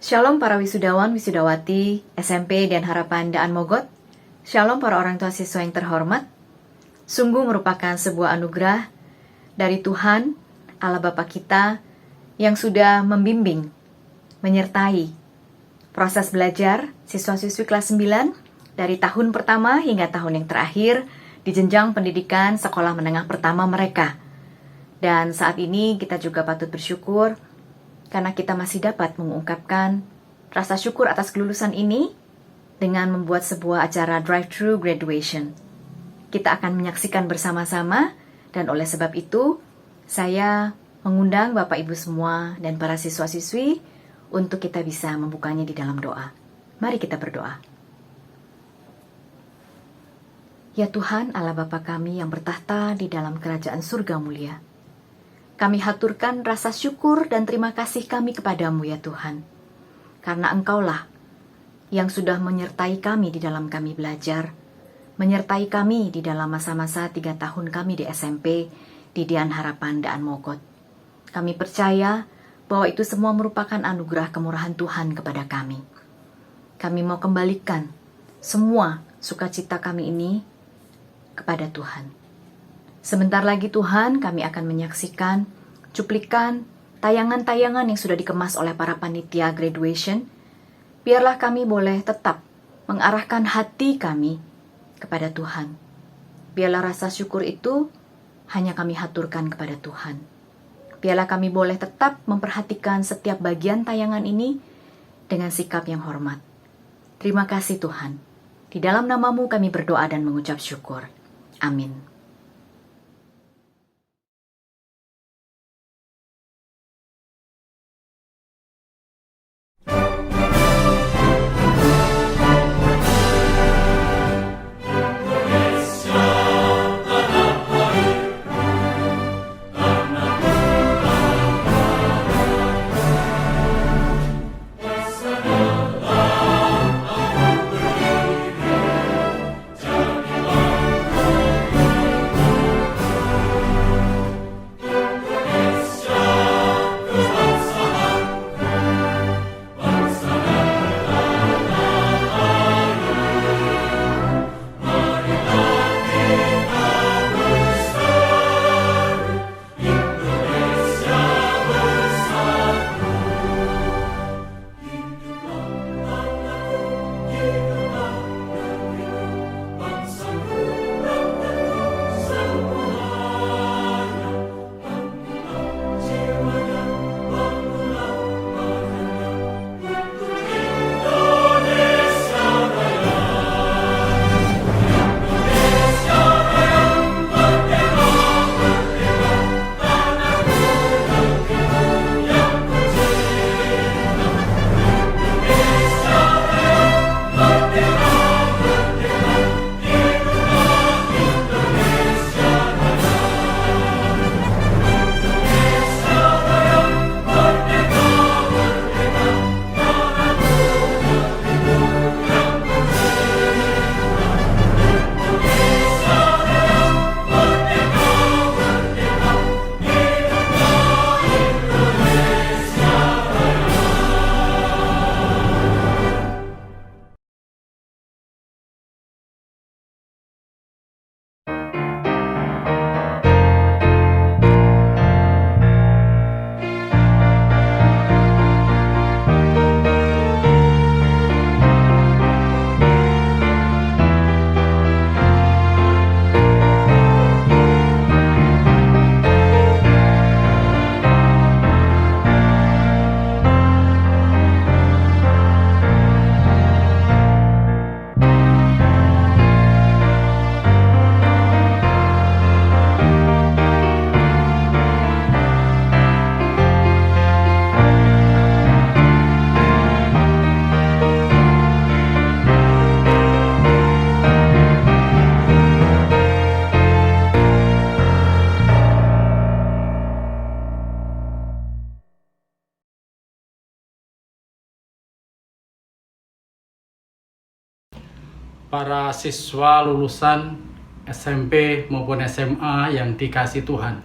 Shalom para wisudawan, wisudawati, SMP dan Harapan Daan Mogot. Shalom para orang tua siswa yang terhormat. Sungguh merupakan sebuah anugerah dari Tuhan, Allah Bapa kita, yang sudah membimbing, menyertai proses belajar siswa-siswi kelas 9 dari tahun pertama hingga tahun yang terakhir di jenjang pendidikan sekolah menengah pertama mereka. Dan saat ini kita juga patut bersyukur karena kita masih dapat mengungkapkan rasa syukur atas kelulusan ini dengan membuat sebuah acara drive-thru graduation. Kita akan menyaksikan bersama-sama, dan oleh sebab itu, saya mengundang Bapak Ibu semua dan para siswa-siswi untuk kita bisa membukanya di dalam doa. Mari kita berdoa. Ya Tuhan, Allah Bapa kami yang bertahta di dalam kerajaan surga mulia, kami haturkan rasa syukur dan terima kasih kami kepadamu ya Tuhan. Karena Engkaulah yang sudah menyertai kami di dalam kami belajar, menyertai kami di dalam masa-masa 3 tahun kami di SMP, di Dian Harapan Daan Mogot. Kami percaya bahwa itu semua merupakan anugerah kemurahan Tuhan kepada kami. Kami mau kembalikan semua sukacita kami ini kepada Tuhan. Sebentar lagi Tuhan, kami akan menyaksikan cuplikan tayangan-tayangan yang sudah dikemas oleh para panitia graduation. Biarlah kami boleh tetap mengarahkan hati kami kepada Tuhan. Biarlah rasa syukur itu hanya kami haturkan kepada Tuhan. Biarlah kami boleh tetap memperhatikan setiap bagian tayangan ini dengan sikap yang hormat. Terima kasih Tuhan. Di dalam namamu kami berdoa dan mengucap syukur. Amin. Para siswa lulusan SMP maupun SMA yang dikasih Tuhan,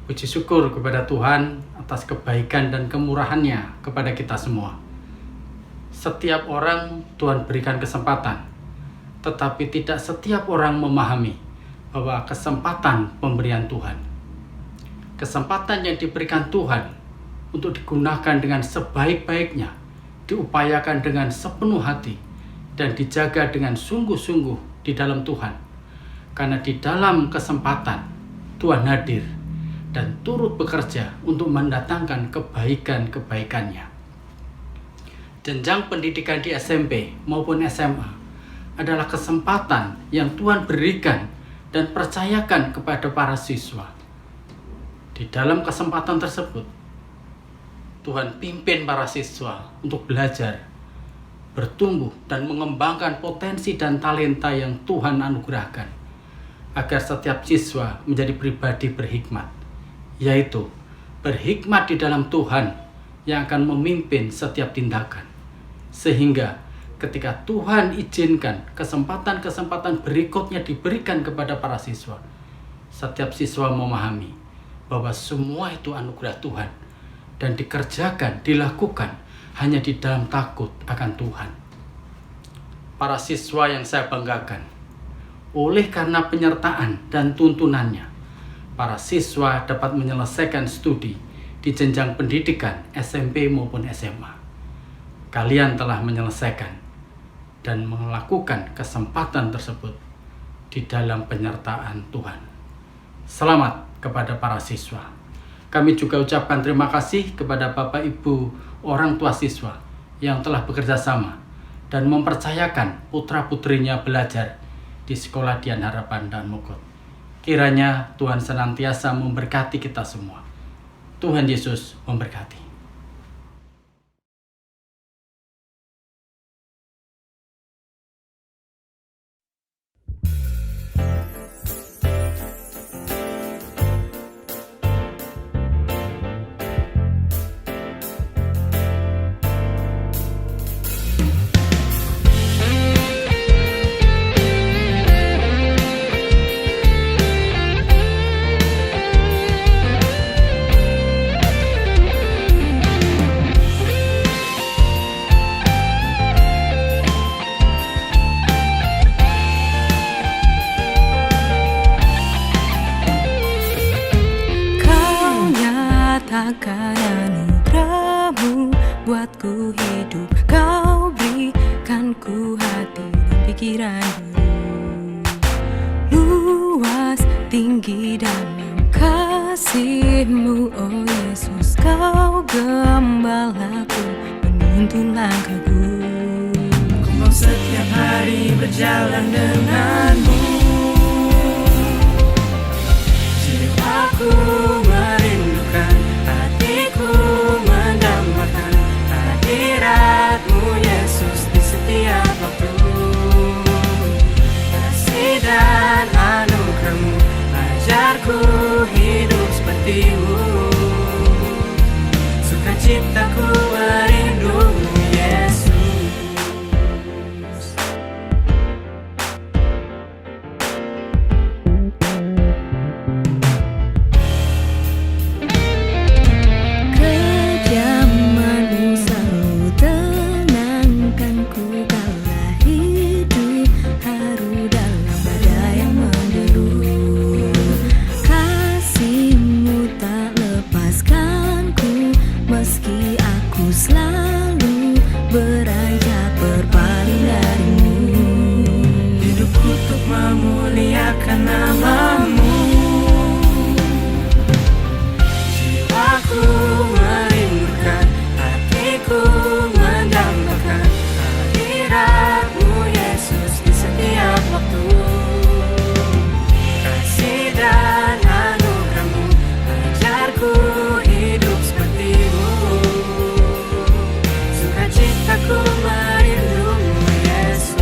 puji syukur kepada Tuhan atas kebaikan dan kemurahannya kepada kita semua. setiap orang Tuhan berikan kesempatan, tetapi tidak setiap orang memahami bahwa kesempatan pemberian Tuhan, kesempatan yang diberikan Tuhan untuk digunakan dengan sebaik-baiknya, diupayakan dengan sepenuh hati, dan dijaga dengan sungguh-sungguh di dalam Tuhan. Karena di dalam kesempatan Tuhan hadir dan turut bekerja untuk mendatangkan kebaikan-kebaikannya. Jenjang pendidikan di SMP maupun SMA adalah kesempatan yang Tuhan berikan dan percayakan kepada para siswa. Di dalam kesempatan tersebut, Tuhan pimpin para siswa untuk belajar, bertumbuh, dan mengembangkan potensi dan talenta yang Tuhan anugerahkan, agar setiap siswa menjadi pribadi berhikmat, yaitu berhikmat di dalam Tuhan yang akan memimpin setiap tindakan. Sehingga ketika Tuhan izinkan kesempatan-kesempatan berikutnya diberikan kepada para siswa, setiap siswa memahami bahwa semua itu anugerah Tuhan dan dikerjakan, dilakukan hanya di dalam takut akan Tuhan. Para siswa yang saya banggakan, oleh karena penyertaan dan tuntunannya, para siswa dapat menyelesaikan studi di jenjang pendidikan SMP maupun SMA. Kalian telah menyelesaikan dan melakukan kesempatan tersebut di dalam penyertaan Tuhan. Selamat kepada para siswa. Kami juga ucapkan terima kasih kepada Bapak Ibu orang tua siswa yang telah bekerja sama dan mempercayakan putra-putrinya belajar di Sekolah Dian Harapan dan Mogot. Kiranya Tuhan senantiasa memberkati kita semua. Tuhan Yesus memberkati. Akan anugerahmu buatku hidup, kau berikan ku hati dan pikiranku. Luas, tinggi dalam kasih-Mu, oh Yesus, kau gembalaku, menuntun langkahku. Ku mau setiap hari berjalan denganmu. Jiwaku merindukan, hatiku mendambakan hadirat-Mu Yesus di setiap waktu. Kasih dan anugerah-Mu ajarku hidup seperti-Mu. Sukacitaku merindu-Mu Yesus. Selalu beranjak berpaling dari-Mu. Hidupku untuk memuliakan nama-Mu. Jiwaku merindukan, hatiku mendambakan hadirat-Mu Yesus di setiap waktu. Kasih dan anugerah-Mu ajarku hidup seperti-Mu. Aku merindu-Mu Yesus.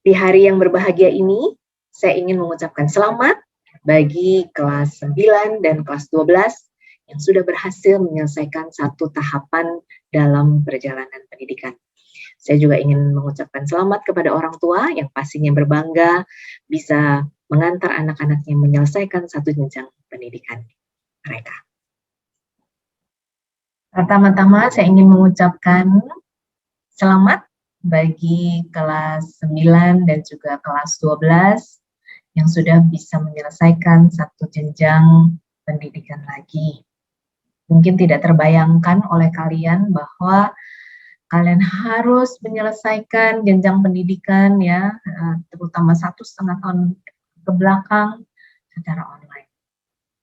Di hari yang berbahagia ini, saya ingin mengucapkan selamat bagi kelas 9 dan kelas 12 yang sudah berhasil menyelesaikan satu tahapan dalam perjalanan pendidikan. Saya juga ingin mengucapkan selamat kepada orang tua yang pastinya berbangga bisa mengantar anak-anaknya menyelesaikan satu jenjang pendidikan mereka. Pertama-tama saya ingin mengucapkan selamat bagi kelas 9 dan juga kelas 12 yang sudah bisa menyelesaikan satu jenjang pendidikan lagi. Mungkin tidak terbayangkan oleh kalian bahwa kalian harus menyelesaikan jenjang pendidikan ya, terutama 1,5 tahun ke belakang secara online.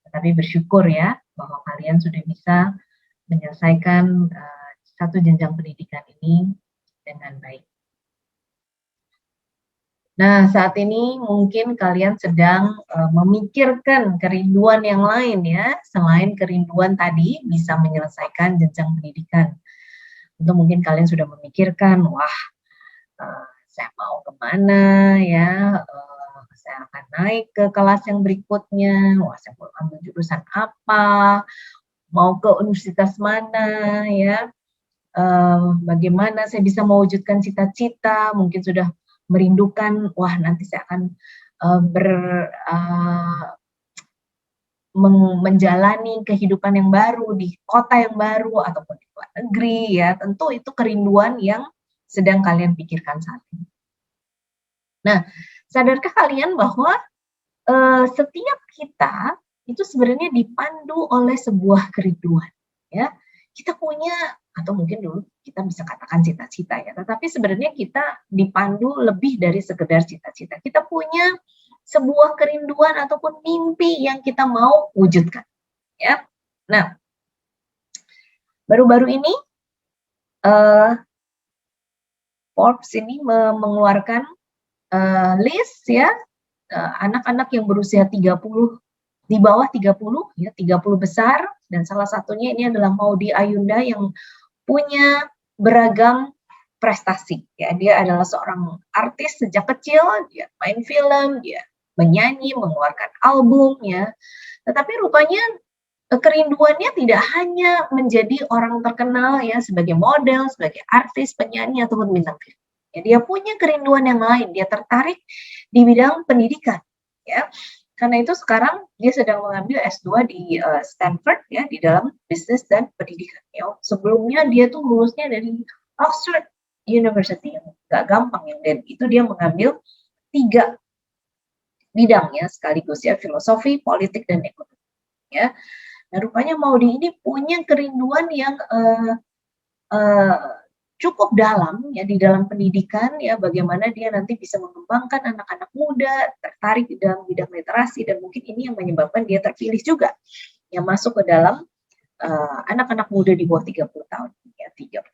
Tetapi bersyukur ya bahwa kalian sudah bisa menyelesaikan satu jenjang pendidikan ini dengan baik. Nah, saat ini mungkin kalian sedang memikirkan kerinduan yang lain ya, selain kerinduan tadi bisa menyelesaikan jenjang pendidikan. Tentu mungkin kalian sudah memikirkan, wah, saya mau kemana ya, saya akan naik ke kelas yang berikutnya, wah saya mau ambil jurusan apa, mau ke universitas mana ya, bagaimana saya bisa mewujudkan cita-cita, mungkin sudah merindukan, wah nanti saya akan menjalani kehidupan yang baru di kota yang baru ataupun di luar negeri ya, tentu itu kerinduan yang sedang kalian pikirkan saat ini. Nah, sadarkah kalian bahwa setiap kita itu sebenarnya dipandu oleh sebuah kerinduan ya. Kita punya, atau mungkin dulu kita bisa katakan cita-cita ya, tetapi sebenarnya kita dipandu lebih dari sekedar cita-cita. Kita punya sebuah kerinduan ataupun mimpi yang kita mau wujudkan ya. Nah, baru-baru ini Forbes ini mengeluarkan list ya, anak-anak yang berusia 30, di bawah 30 ya, 30 besar, dan salah satunya ini adalah Maudy Ayunda yang punya beragam prestasi ya. Dia adalah seorang artis sejak kecil, dia main film, dia menyanyi, mengeluarkan album ya. Tetapi rupanya kerinduannya tidak hanya menjadi orang terkenal ya, sebagai model, sebagai artis, penyanyi ataupun bintang film. Ya, dia punya kerinduan yang lain, dia tertarik di bidang pendidikan ya. Karena itu sekarang dia sedang mengambil S2 di Stanford ya, di dalam bisnis dan pendidikan. Ya. Sebelumnya dia tuh lulusnya dari Oxford University yang gak gampang ya, dan itu dia mengambil 3 bidang ya sekaligus ya, filosofi, politik, dan ekonomi ya. Nah, rupanya Maudy ini punya kerinduan yang cukup dalam ya di dalam pendidikan ya, bagaimana dia nanti bisa mengembangkan anak-anak muda tertarik di dalam bidang literasi, dan mungkin ini yang menyebabkan dia terpilih juga yang masuk ke dalam anak-anak muda di bawah 30 tahun ya, 30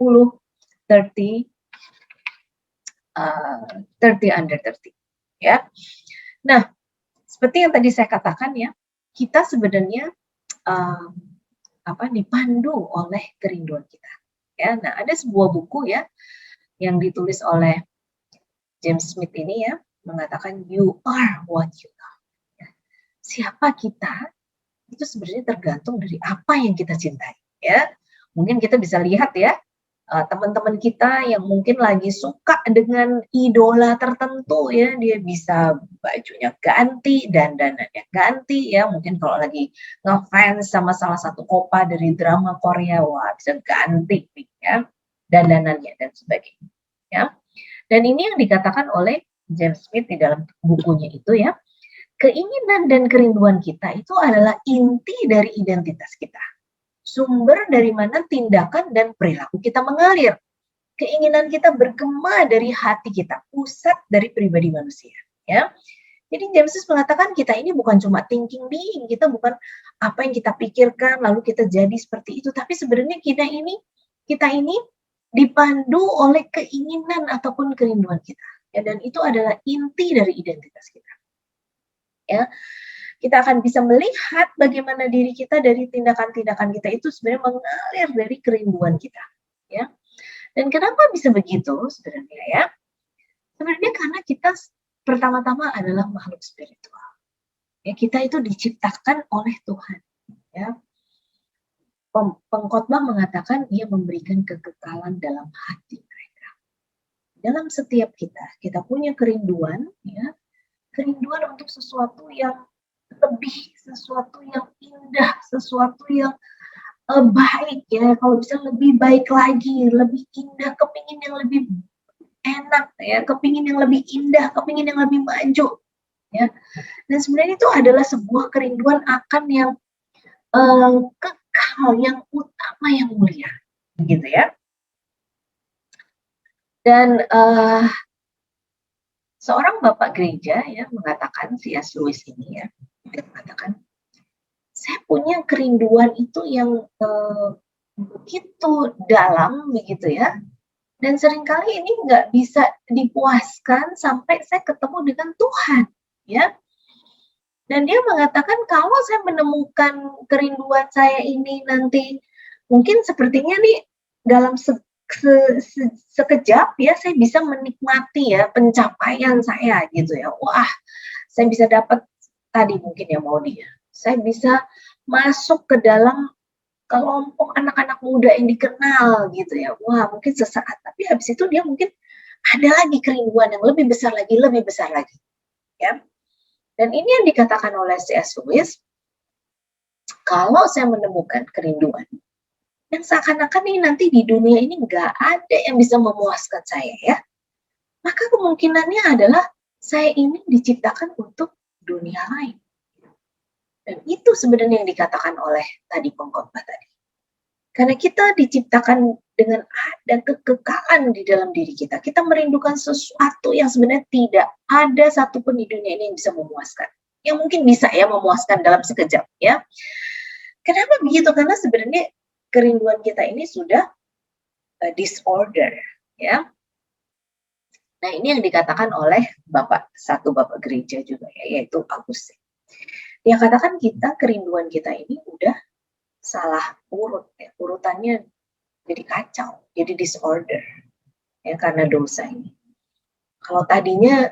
under 30 ya. Nah, seperti yang tadi saya katakan ya, kita sebenarnya dipandu oleh kerinduan kita. Ya, nah ada sebuah buku ya yang ditulis oleh James Smith ini ya, mengatakan you are what you love. Ya, siapa kita itu sebenarnya tergantung dari apa yang kita cintai. Ya, mungkin kita bisa lihat ya, teman-teman kita yang mungkin lagi suka dengan idola tertentu ya, dia bisa bajunya ganti, dandanannya ganti ya, mungkin kalau lagi ngefans sama salah satu opa dari drama Korea, wah bisa ganti ya dandanannya dan sebagainya ya. Dan ini yang dikatakan oleh James Smith di dalam bukunya itu ya, keinginan dan kerinduan kita itu adalah inti dari identitas kita. Sumber dari mana tindakan dan perilaku kita mengalir. Keinginan kita bergema dari hati kita, pusat dari pribadi manusia. Ya, jadi James mengatakan kita ini bukan cuma thinking being, kita bukan apa yang kita pikirkan lalu kita jadi seperti itu, tapi sebenarnya kita ini dipandu oleh keinginan ataupun kerinduan kita. Ya, dan itu adalah inti dari identitas kita. Ya. Kita akan bisa melihat bagaimana diri kita dari tindakan-tindakan kita itu sebenarnya mengalir dari kerinduan kita, ya. Dan kenapa bisa begitu sebenarnya ya? Sebenarnya karena kita pertama-tama adalah makhluk spiritual. Ya, kita itu diciptakan oleh Tuhan. Ya, pengkhotbah mengatakan ia memberikan kekekalan dalam hati mereka. Dalam setiap kita punya kerinduan, ya, kerinduan untuk sesuatu yang lebih, sesuatu yang indah, sesuatu yang baik, ya. Kalau bisa lebih baik lagi, lebih indah, kepingin yang lebih enak, ya, kepingin yang lebih indah, kepingin yang lebih maju, ya. Dan sebenarnya itu adalah sebuah kerinduan akan yang kekal, yang utama, yang mulia, gitu ya. Dan seorang bapak gereja ya mengatakan, C.S. Lewis ini ya, dia mengatakan, saya punya kerinduan itu yang begitu dalam, begitu ya. Dan seringkali ini nggak bisa dipuaskan sampai saya ketemu dengan Tuhan, ya. Dan dia mengatakan kalau saya menemukan kerinduan saya ini nanti mungkin sepertinya nih dalam sekejap ya saya bisa menikmati ya pencapaian saya gitu ya. Wah, saya bisa dapat tadi mungkin ya mau dia. Saya bisa masuk ke dalam kelompok anak-anak muda yang dikenal gitu ya. Wah, mungkin sesaat, tapi habis itu dia mungkin ada lagi kerinduan yang lebih besar lagi, ya. Dan ini yang dikatakan oleh C.S. Lewis, kalau saya menemukan kerinduan yang seakan-akan nih nanti di dunia ini nggak ada yang bisa memuaskan saya ya, maka kemungkinannya adalah saya ini diciptakan untuk dunia lain. Dan itu sebenarnya yang dikatakan oleh tadi pengkhotbah tadi. Karena kita diciptakan dengan ada kekekalan di dalam diri kita. Kita merindukan sesuatu yang sebenarnya tidak ada satupun di dunia ini yang bisa memuaskan. Yang mungkin bisa ya memuaskan dalam sekejap ya. Kenapa begitu? Karena sebenarnya kerinduan kita ini sudah disorder ya. Nah, ini yang dikatakan oleh satu bapak gereja juga ya, yaitu Augustine. Dia katakan kerinduan kita ini udah salah urut ya, urutannya jadi kacau, jadi disorder ya karena dosa ini. Kalau tadinya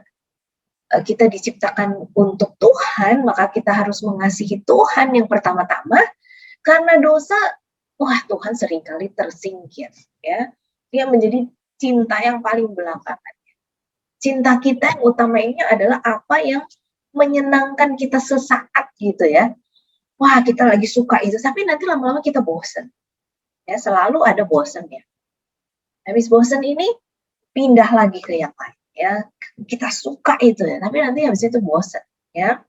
kita diciptakan untuk Tuhan, maka kita harus mengasihi Tuhan yang pertama-tama. Karena dosa, wah Tuhan seringkali tersingkir ya. Dia menjadi cinta yang paling belakangan. Cinta kita yang utamanya adalah apa yang menyenangkan kita sesaat gitu ya. Wah, kita lagi suka itu, tapi nanti lama-lama kita bosan. Ya, selalu ada bosannya. Habis bosan ini pindah lagi ke yang lain ya. Kita suka itu ya, tapi nanti habis itu bosan ya.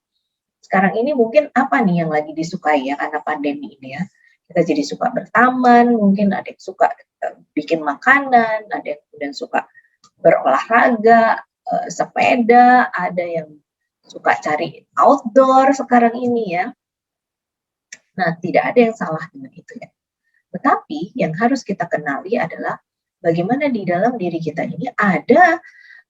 Sekarang ini mungkin apa nih yang lagi disukai ya karena pandemi ini ya. Kita jadi suka bertaman, mungkin ada yang suka bikin makanan, ada yang kemudian suka berolahraga, sepeda, ada yang suka cari outdoor sekarang ini ya. Nah, tidak ada yang salah dengan itu ya. Tetapi yang harus kita kenali adalah bagaimana di dalam diri kita ini ada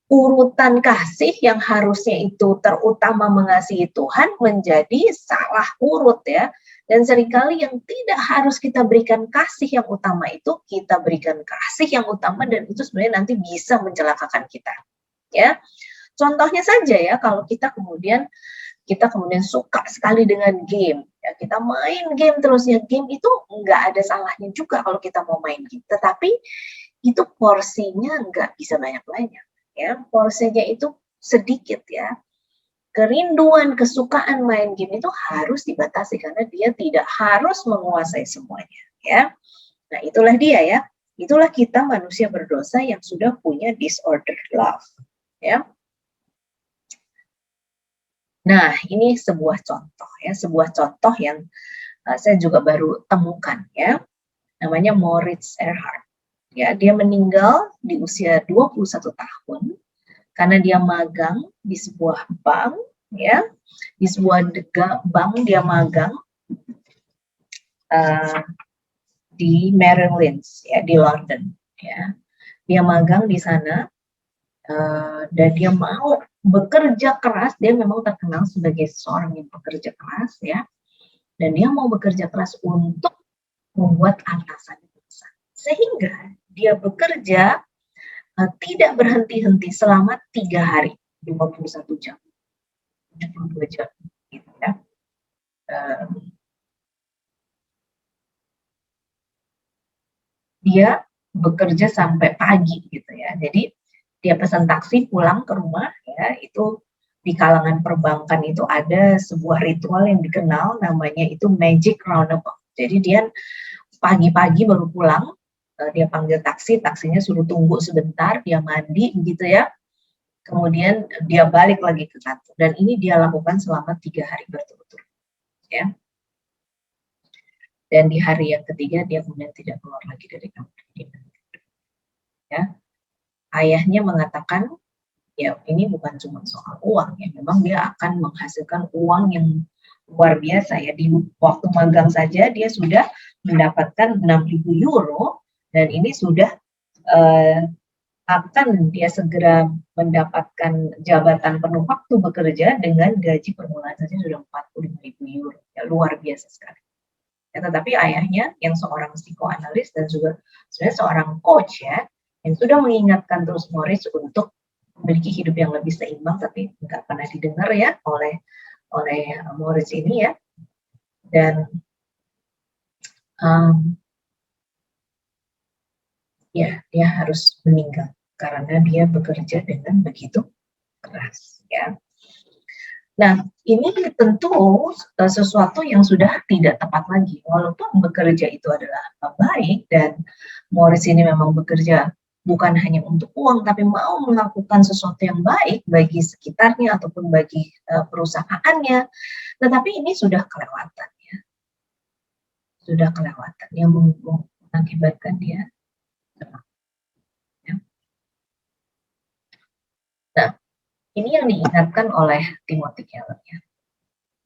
urutan kasih yang harusnya itu terutama mengasihi Tuhan menjadi salah urut ya. Dan seringkali yang tidak harus kita berikan kasih yang utama itu kita berikan kasih yang utama dan itu sebenarnya nanti bisa mencelakakan kita. Ya. Contohnya saja ya kalau kita kemudian suka sekali dengan game, ya kita main game terus ya, game itu nggak ada salahnya juga kalau kita mau main game, tetapi itu porsinya nggak bisa banyak-banyak, ya porsinya itu sedikit ya. Kerinduan, kesukaan main game itu harus dibatasi karena dia tidak harus menguasai semuanya, ya. Nah itulah dia ya, itulah kita manusia berdosa yang sudah punya disordered love, ya. Nah, ini sebuah contoh yang saya juga baru temukan ya. Namanya Moritz Erhard. Ya, dia meninggal di usia 21 tahun karena dia magang di sebuah bank ya. Di sebuah bank dia magang di Merrill Lynch ya, di London ya. Dia magang di sana dan dia mau bekerja keras, dia memang terkenal sebagai seorang yang bekerja keras ya, dan dia mau bekerja keras untuk membuat atasan besar, sehingga dia bekerja tidak berhenti-henti selama 3 hari, 21 jam, 72 jam, gitu ya. Dia bekerja sampai pagi gitu ya. Jadi dia pesan taksi pulang ke rumah ya, itu di kalangan perbankan itu ada sebuah ritual yang dikenal namanya itu magic roundabout. Jadi dia pagi-pagi baru pulang, dia panggil taksi, taksinya suruh tunggu sebentar, dia mandi gitu ya. Kemudian dia balik lagi ke kantor dan ini dia lakukan selama 3 hari berturut-turut ya. Dan di hari yang ketiga dia kemudian tidak keluar lagi dari kamar. Ya. Ayahnya mengatakan, ya ini bukan cuma soal uang ya, memang dia akan menghasilkan uang yang luar biasa ya. Di waktu magang saja dia sudah mendapatkan 6.000 euro dan ini sudah akan dia segera mendapatkan jabatan penuh waktu bekerja dengan gaji permulaan saja sudah 45.000 euro. Ya, luar biasa sekali. Ya, tetapi ayahnya yang seorang psikoanalis dan juga sebenarnya seorang coach ya, yang sudah mengingatkan terus Morris untuk memiliki hidup yang lebih seimbang, tapi nggak pernah didengar ya oleh Morris ini ya. Dan ya dia harus meninggal karena dia bekerja dengan begitu keras ya. Nah, ini tentu sesuatu yang sudah tidak tepat lagi. Walaupun bekerja itu adalah baik dan Morris ini memang bekerja bukan hanya untuk uang, tapi mau melakukan sesuatu yang baik bagi sekitarnya ataupun bagi perusahaannya. Tetapi ini sudah kelewatan ya. Sudah kelewatan yang mengakibatkan dia. Ya. Nah, ini yang diingatkan oleh Timothy Keller ya,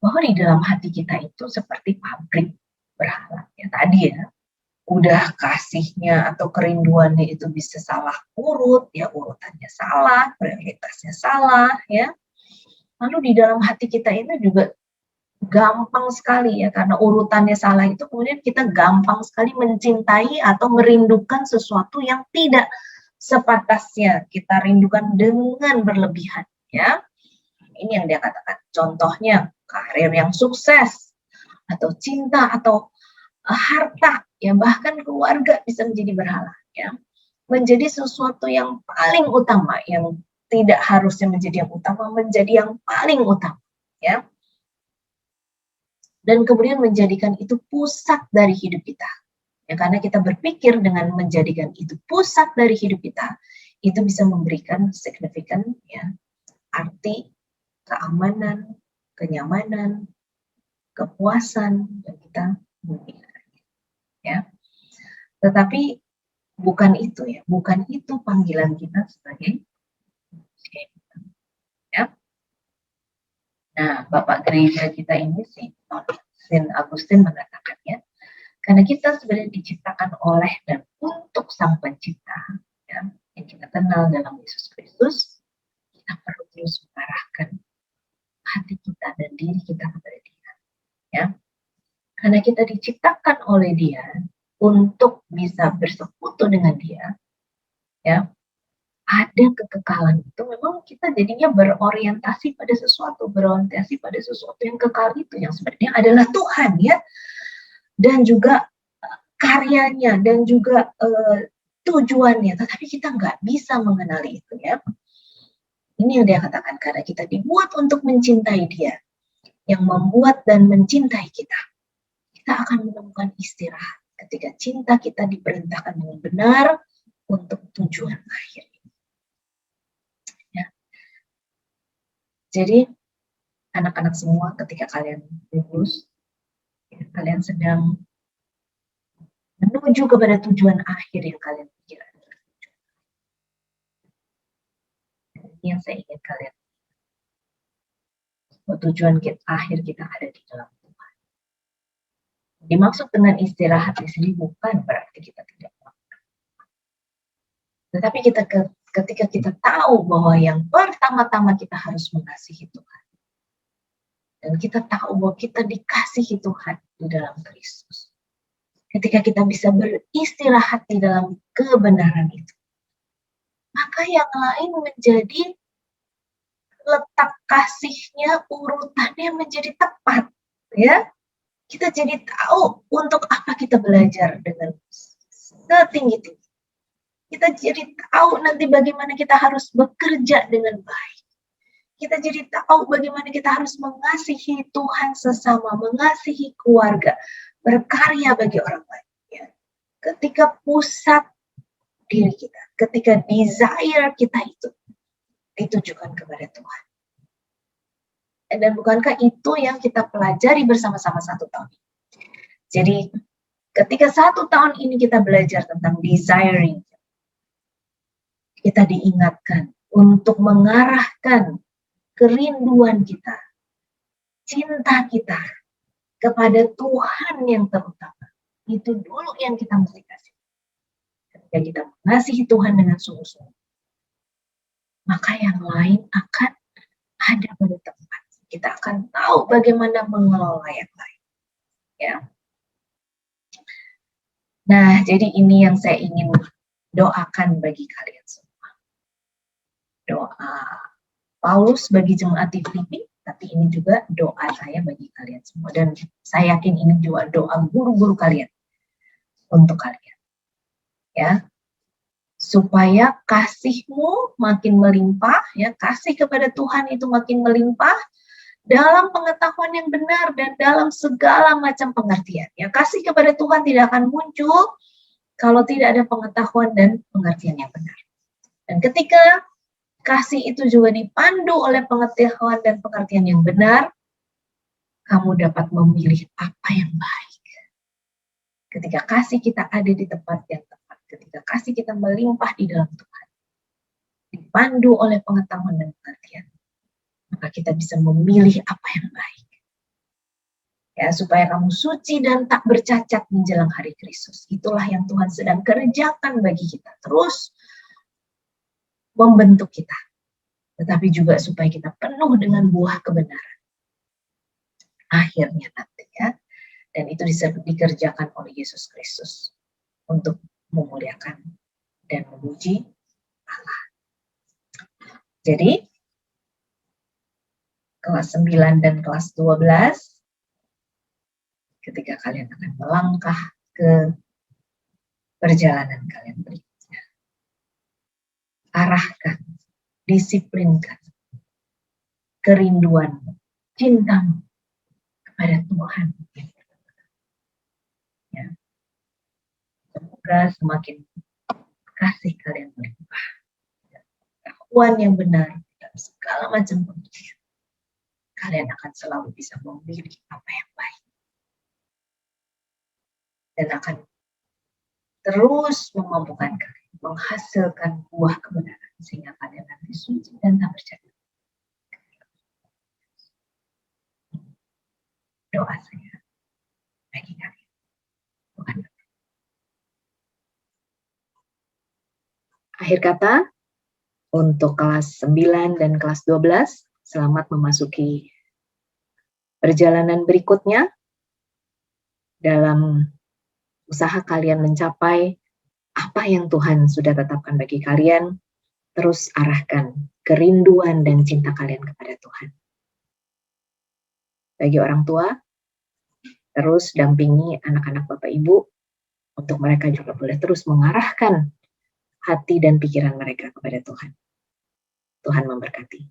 bahwa di dalam hati kita itu seperti pabrik berhala ya tadi ya, udah kasihnya atau kerinduannya itu bisa salah urut ya, urutannya salah, prioritasnya salah ya. Lalu di dalam hati kita ini juga gampang sekali ya, karena urutannya salah itu kemudian kita gampang sekali mencintai atau merindukan sesuatu yang tidak sepantasnya kita rindukan dengan berlebihan ya. Ini yang dia katakan, contohnya karir yang sukses atau cinta atau harta ya, bahkan keluarga bisa menjadi berhala ya, menjadi sesuatu yang paling utama, yang tidak harusnya menjadi yang utama menjadi yang paling utama ya, dan kemudian menjadikan itu pusat dari hidup kita ya, karena kita berpikir dengan menjadikan itu pusat dari hidup kita, itu bisa memberikan signifikan ya, arti, keamanan, kenyamanan, kepuasan, dan kita memilikinya ya. Tetapi bukan itu ya, bukan itu panggilan kita sebagai ya. Nah, Bapak Gereja kita ini sih, Saint Augustine mengatakannya, karena kita sebenarnya diciptakan oleh dan untuk Sang Pencipta ya, yang kita kenal dalam Yesus Kristus, kita perlu terus mengarahkan hati kita dan diri kita kepada Dia ya. Karena kita diciptakan oleh Dia untuk bisa bersekutu dengan Dia ya. Ada kekekalan itu, memang kita jadinya berorientasi pada sesuatu yang kekal itu, yang sebenarnya adalah Tuhan ya, dan juga karyanya dan juga tujuannya, tetapi kita nggak bisa mengenali itu ya. Ini yang dia katakan, karena kita dibuat untuk mencintai Dia, yang membuat dan mencintai kita. Kita akan menemukan istirahat ketika cinta kita diperintahkan dengan benar untuk tujuan akhir. Ya. Jadi anak-anak semua, ketika kalian lulus, ya, kalian sedang menuju kepada tujuan akhir yang kalian pikirkan. Yang saya ingin kalian, tujuan akhir kita ada di dalam Tuhan. Dimaksud dengan istirahat di sini bukan berarti kita tidak melakukan, tetapi ketika kita tahu bahwa yang pertama-tama kita harus mengasihi Tuhan, dan kita tahu bahwa kita dikasihi Tuhan di dalam Kristus. Ketika kita bisa beristirahat di dalam kebenaran itu, maka yang lain menjadi letak kasihnya, urutannya menjadi tepat, ya. Kita jadi tahu untuk apa kita belajar dengan setinggi-tinggi. Kita jadi tahu nanti bagaimana kita harus bekerja dengan baik. Kita jadi tahu bagaimana kita harus mengasihi Tuhan sesama, mengasihi keluarga, berkarya bagi orang lain. Ya. Ketika pusat diri kita, ketika desire kita itu ditujukan kepada Tuhan. Dan bukankah itu yang kita pelajari bersama-sama 1 tahun ini? Jadi ketika 1 tahun ini kita belajar tentang desiring, kita diingatkan untuk mengarahkan kerinduan kita, cinta kita kepada Tuhan yang terutama. Itu dulu yang kita mesti kasih. Ketika kita mengasihi Tuhan dengan sungguh-sungguh, maka yang lain akan ada pada tempat. Kita akan tahu bagaimana mengelola yang lain. Ya. Nah, jadi ini yang saya ingin doakan bagi kalian semua. Doa Paulus bagi jemaat di Filipi, tapi ini juga doa saya bagi kalian semua. Dan saya yakin ini juga doa guru-guru kalian untuk kalian. Ya. Supaya kasihmu makin melimpah, ya, kasih kepada Tuhan itu makin melimpah dalam pengetahuan yang benar dan dalam segala macam pengertian. Ya, kasih kepada Tuhan tidak akan muncul kalau tidak ada pengetahuan dan pengertian yang benar. Dan ketika kasih itu juga dipandu oleh pengetahuan dan pengertian yang benar, kamu dapat memilih apa yang baik. Ketika kasih kita ada di tempat yang tepat, ketika kasih kita melimpah di dalam Tuhan, dipandu oleh pengetahuan dan pengertian, maka kita bisa memilih apa yang baik. Ya, supaya kamu suci dan tak bercacat menjelang hari Kristus. Itulah yang Tuhan sedang kerjakan bagi kita. Terus membentuk kita. Tetapi juga supaya kita penuh dengan buah kebenaran. Akhirnya nanti, ya. Dan itu dikerjakan oleh Yesus Kristus untuk memuliakan dan memuji Allah. Jadi kelas 9 dan kelas 12, ketika kalian akan melangkah ke perjalanan kalian berikutnya, arahkan, disiplinkan kerinduan, cintamu kepada Tuhan. Ya. Semoga semakin kasih kalian melimpah, pengetahuan yang benar dalam segala macam pengertian. Kalian akan selalu bisa memilih apa yang baik. Dan akan terus memampukan kalian, menghasilkan buah kebenaran, sehingga kalian nanti suci dan tak bercacat. Doa saya bagi kalian. Tuhan. Akhir kata, untuk kelas 9 dan kelas 12, selamat memasuki perjalanan berikutnya dalam usaha kalian mencapai apa yang Tuhan sudah tetapkan bagi kalian. Terus arahkan kerinduan dan cinta kalian kepada Tuhan. Bagi orang tua, terus dampingi anak-anak Bapak Ibu untuk mereka juga boleh terus mengarahkan hati dan pikiran mereka kepada Tuhan. Tuhan memberkati.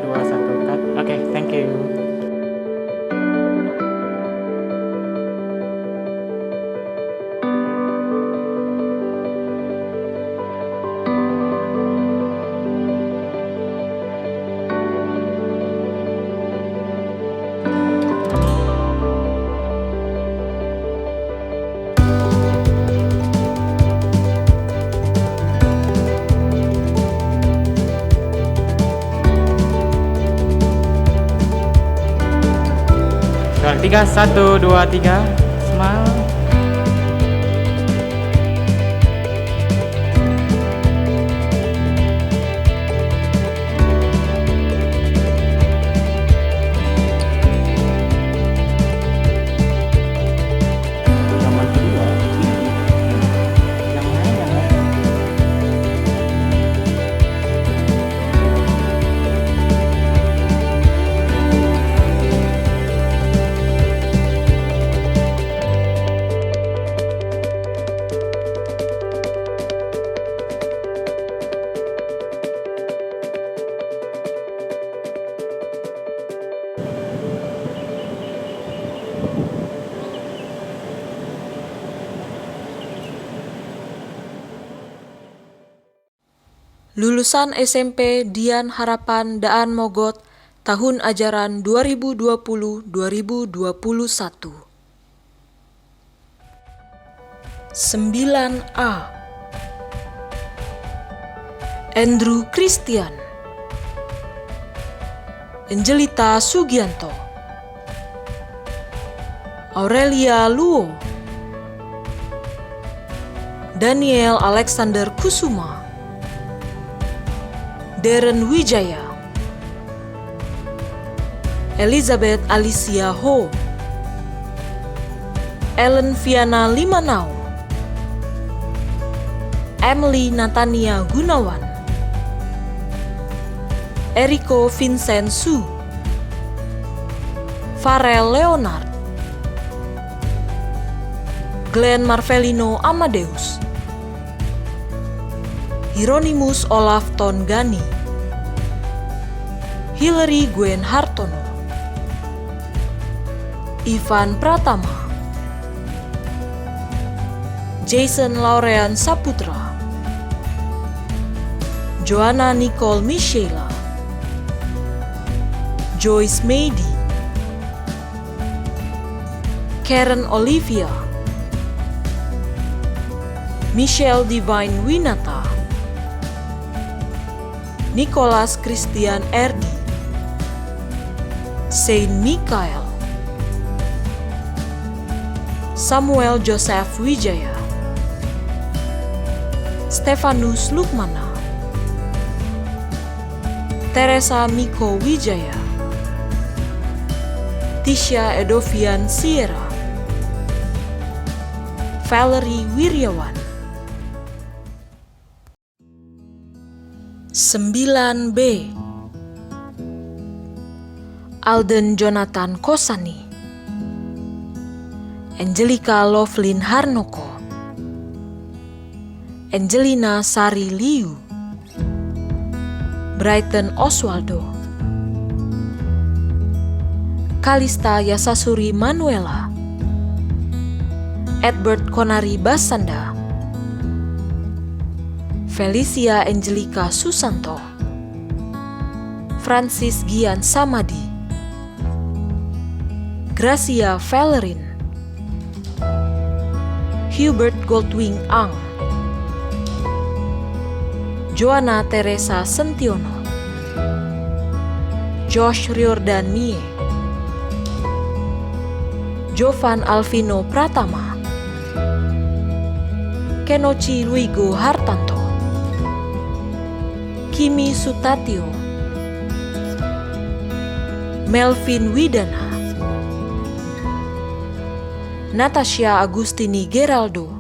2, 1, cut. Oke, thank you. Skor 3, 1, 2, 3. Smile. Nomor kedua. Yang lain yang lain. Lulusan SMP Dian Harapan Daan Mogot tahun ajaran 2020-2021. 9A. Andrew Christian, Angelita Sugianto, Aurelia Luo, Daniel Alexander Kusuma, Darren Wijaya, Elizabeth Alicia Ho, Ellen Viana Limanau, Emily Natania Gunawan, Eriko Vincent Su, Farel Leonard, Glenn Marvelino Amadeus, Hieronymus Olaf Tongani, Hillary Gwen Hartono, Ivan Pratama, Jason Laurean Saputra, Joanna Nicole Michela, Joyce Meidi, Karen Olivia, Michelle Divine Winata, Nicholas Christian Erdi, Saint Michael, Samuel Joseph Wijaya, Stefanus Lukmana, Teresa Miko Wijaya, Tisha Edovian Sierra, Valerie Wiryawan. 9B. Alden Jonathan Kosani, Angelica Lovelyn Harnoko, Angelina Sari Liu, Brighton Oswaldo, Kalista Yasasuri Manuela, Edward Konari Basanda, Felicia Angelica Susanto, Francis Gian Samadi, Gracia Valerin, Hubert Goldwing Ang, Joanna Teresa Sentiono, Josh Riordan Mie, Jovan Alvino Pratama, Kenochi Luigo Hartanto, Kimi Sutatio, Melvin Widana, Natasha Agustini Geraldo,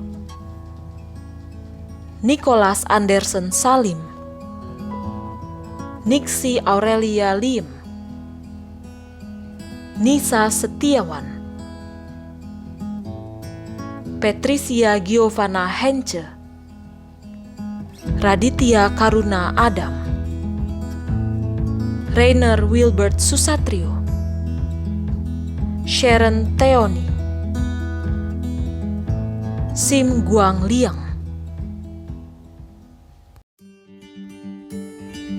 Nicholas Anderson Salim, Nixie Aurelia Lim, Nisa Setiawan, Patricia Giovanna Hence, Raditya Karuna Adam, Rainer Wilbert Susatrio, Sharon Theoni, Sim Guang Liang.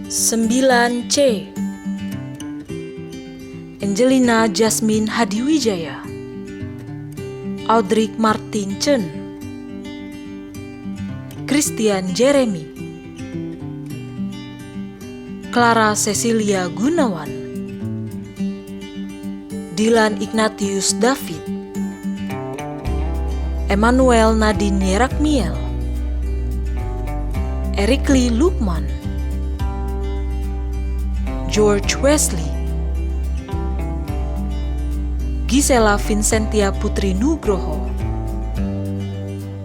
9C, Angelina Jasmine Hadiwijaya, Audric Martin Chen, Christian Jeremy, Clara Cecilia Gunawan, Dylan Ignatius David, Emmanuel Nadine Yerakmiel, Eric Lee Lukman, George Wesley, Gisela Vincentia Putri Nugroho,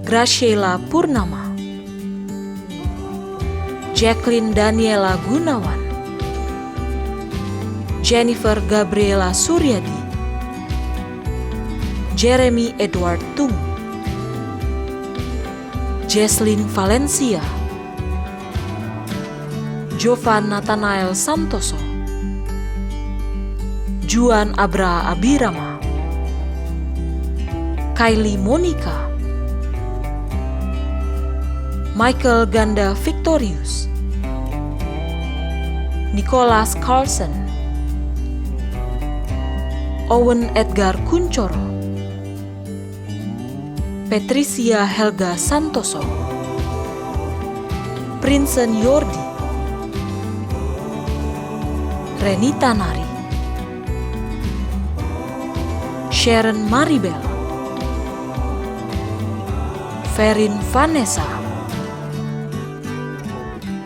Graciela Purnama, Jacqueline Daniela Gunawan, Jennifer Gabriela Suryadi, Jeremy Edward Tung, Jesslyn Valencia, Jovan Nathanael Santoso, Juan Abra Abirama, Kylie Monica, Michael Ganda Victorius, Nicholas Carlson, Owen Edgar Kuncoro, Patricia Helga Santoso, Prinsen Yordi, Renita Nari, Sharon Maribel, Verin Vanessa,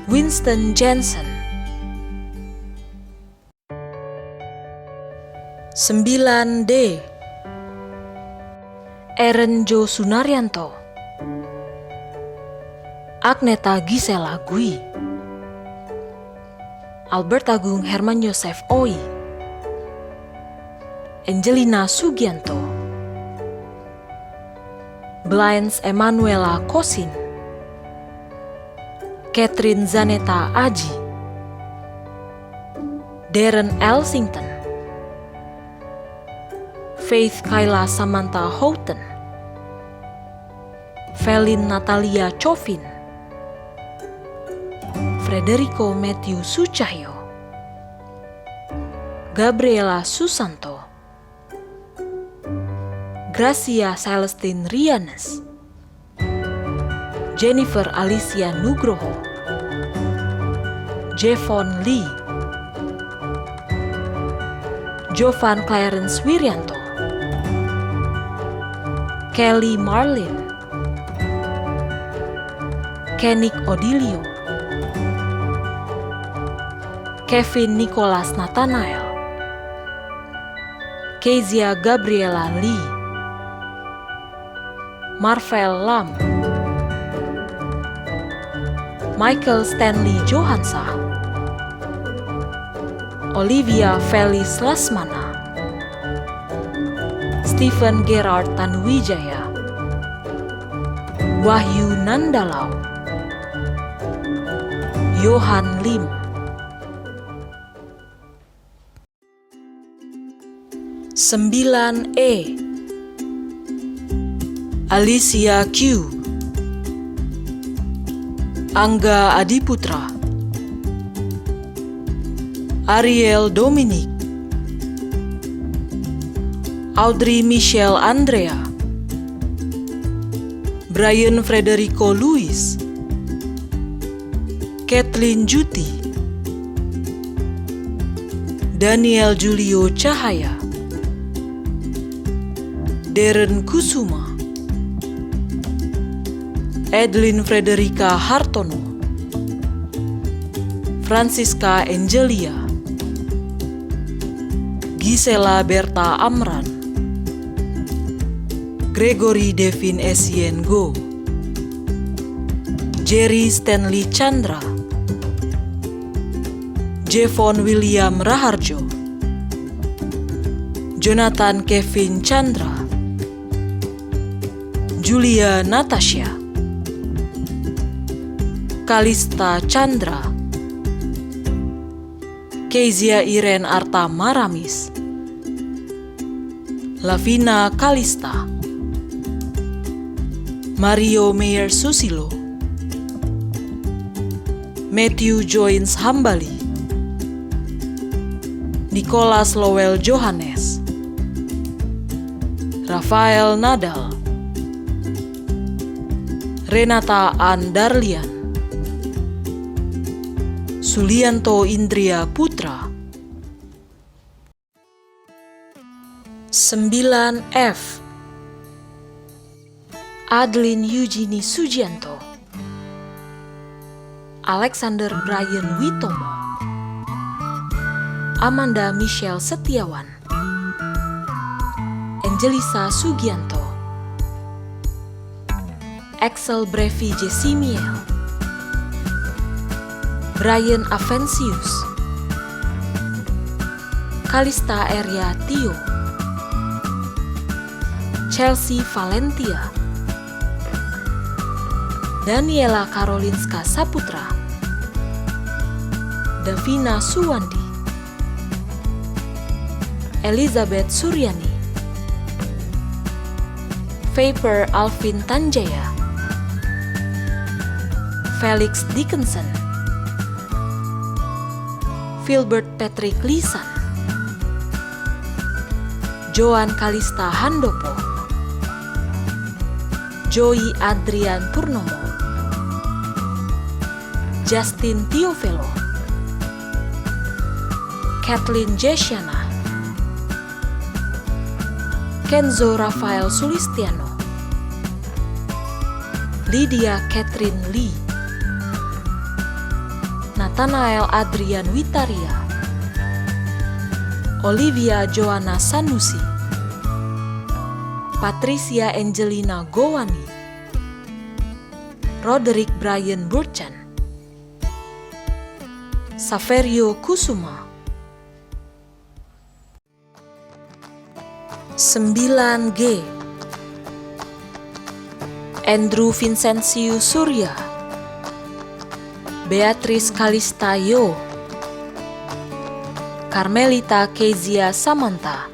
Winston Jensen. 9D, Eren Jo Sunaryanto, Agneta Gisela Gui, Albert Agung Herman Yosef Oi, Angelina Sugianto, Blyance Emanuela Kosin, Catherine Zaneta Aji, Darren Elsington, Faith Kayla Samantha Houghton, Felin Natalia Chovin, Federico Matthew Sucahyo, Gabriela Susanto, Gracia Celestine Rianes, Jennifer Alicia Nugroho, Jevon Lee, Jovan Clarence Wiryanto, Kelly Marlin, Kenik Odilio, Kevin Nicholas Nathanael, Kezia Gabriela Lee, Marvel Lam, Michael Stanley Johansa, Olivia Felis Lasmana, Stephen Gerard Tanuwijaya, Wahyu Nandalau, Johan Lim. 9E, Alicia Q, Angga Adiputra, Ariel Dominic, Audrey Michelle Andrea, Brian Frederico Luis, Kathleen Juti, Daniel Julio Cahaya, Darren Kusuma, Edlin Frederica Hartono, Francisca Angelia, Gisela Berta Amran, Gregory Devin Essien Go, Jerry Stanley Chandra, Jevon William Raharjo, Jonathan Kevin Chandra, Julia Natasha, Kalista Chandra, Kezia Iren Arta Maramis, Lavina Kalista, Mario Meyer Susilo, Matthew Joins Hambali, Nicholas Lowell Johannes, Rafael Nadal, Renata Ann Darlian, Sulianto Indria Putra. 9F Adeline Eugenie Sujianto, Alexander Brian Witomo, Amanda Michelle Setiawan, Angelisa Sugianto, Axel Brevi Jesimiel, Brian Avensius, Kalista Eria Tio, Chelsea Valentia, Daniela Karolinska Saputra, Davina Suwandi, Elizabeth Suryani, Vapor Alvin Tanjaya, Felix Dickinson, Filbert Patrick Lisan, Joan Kalista Handopo, Joy Adrian Purnomo, Justin Tiovelo, Kathleen Jesiana, Kenzo Rafael Sulistiano, Lydia Catherine Lee, Nathanael Adrian Witaria, Olivia Joanna Sanusi, Patricia Angelina Gowani, Roderick Brian Burchan, Saverio Kusuma. 9G Andrew Vincencio Surya, Beatrice Kalista Yo, Carmelita Kezia Samantha,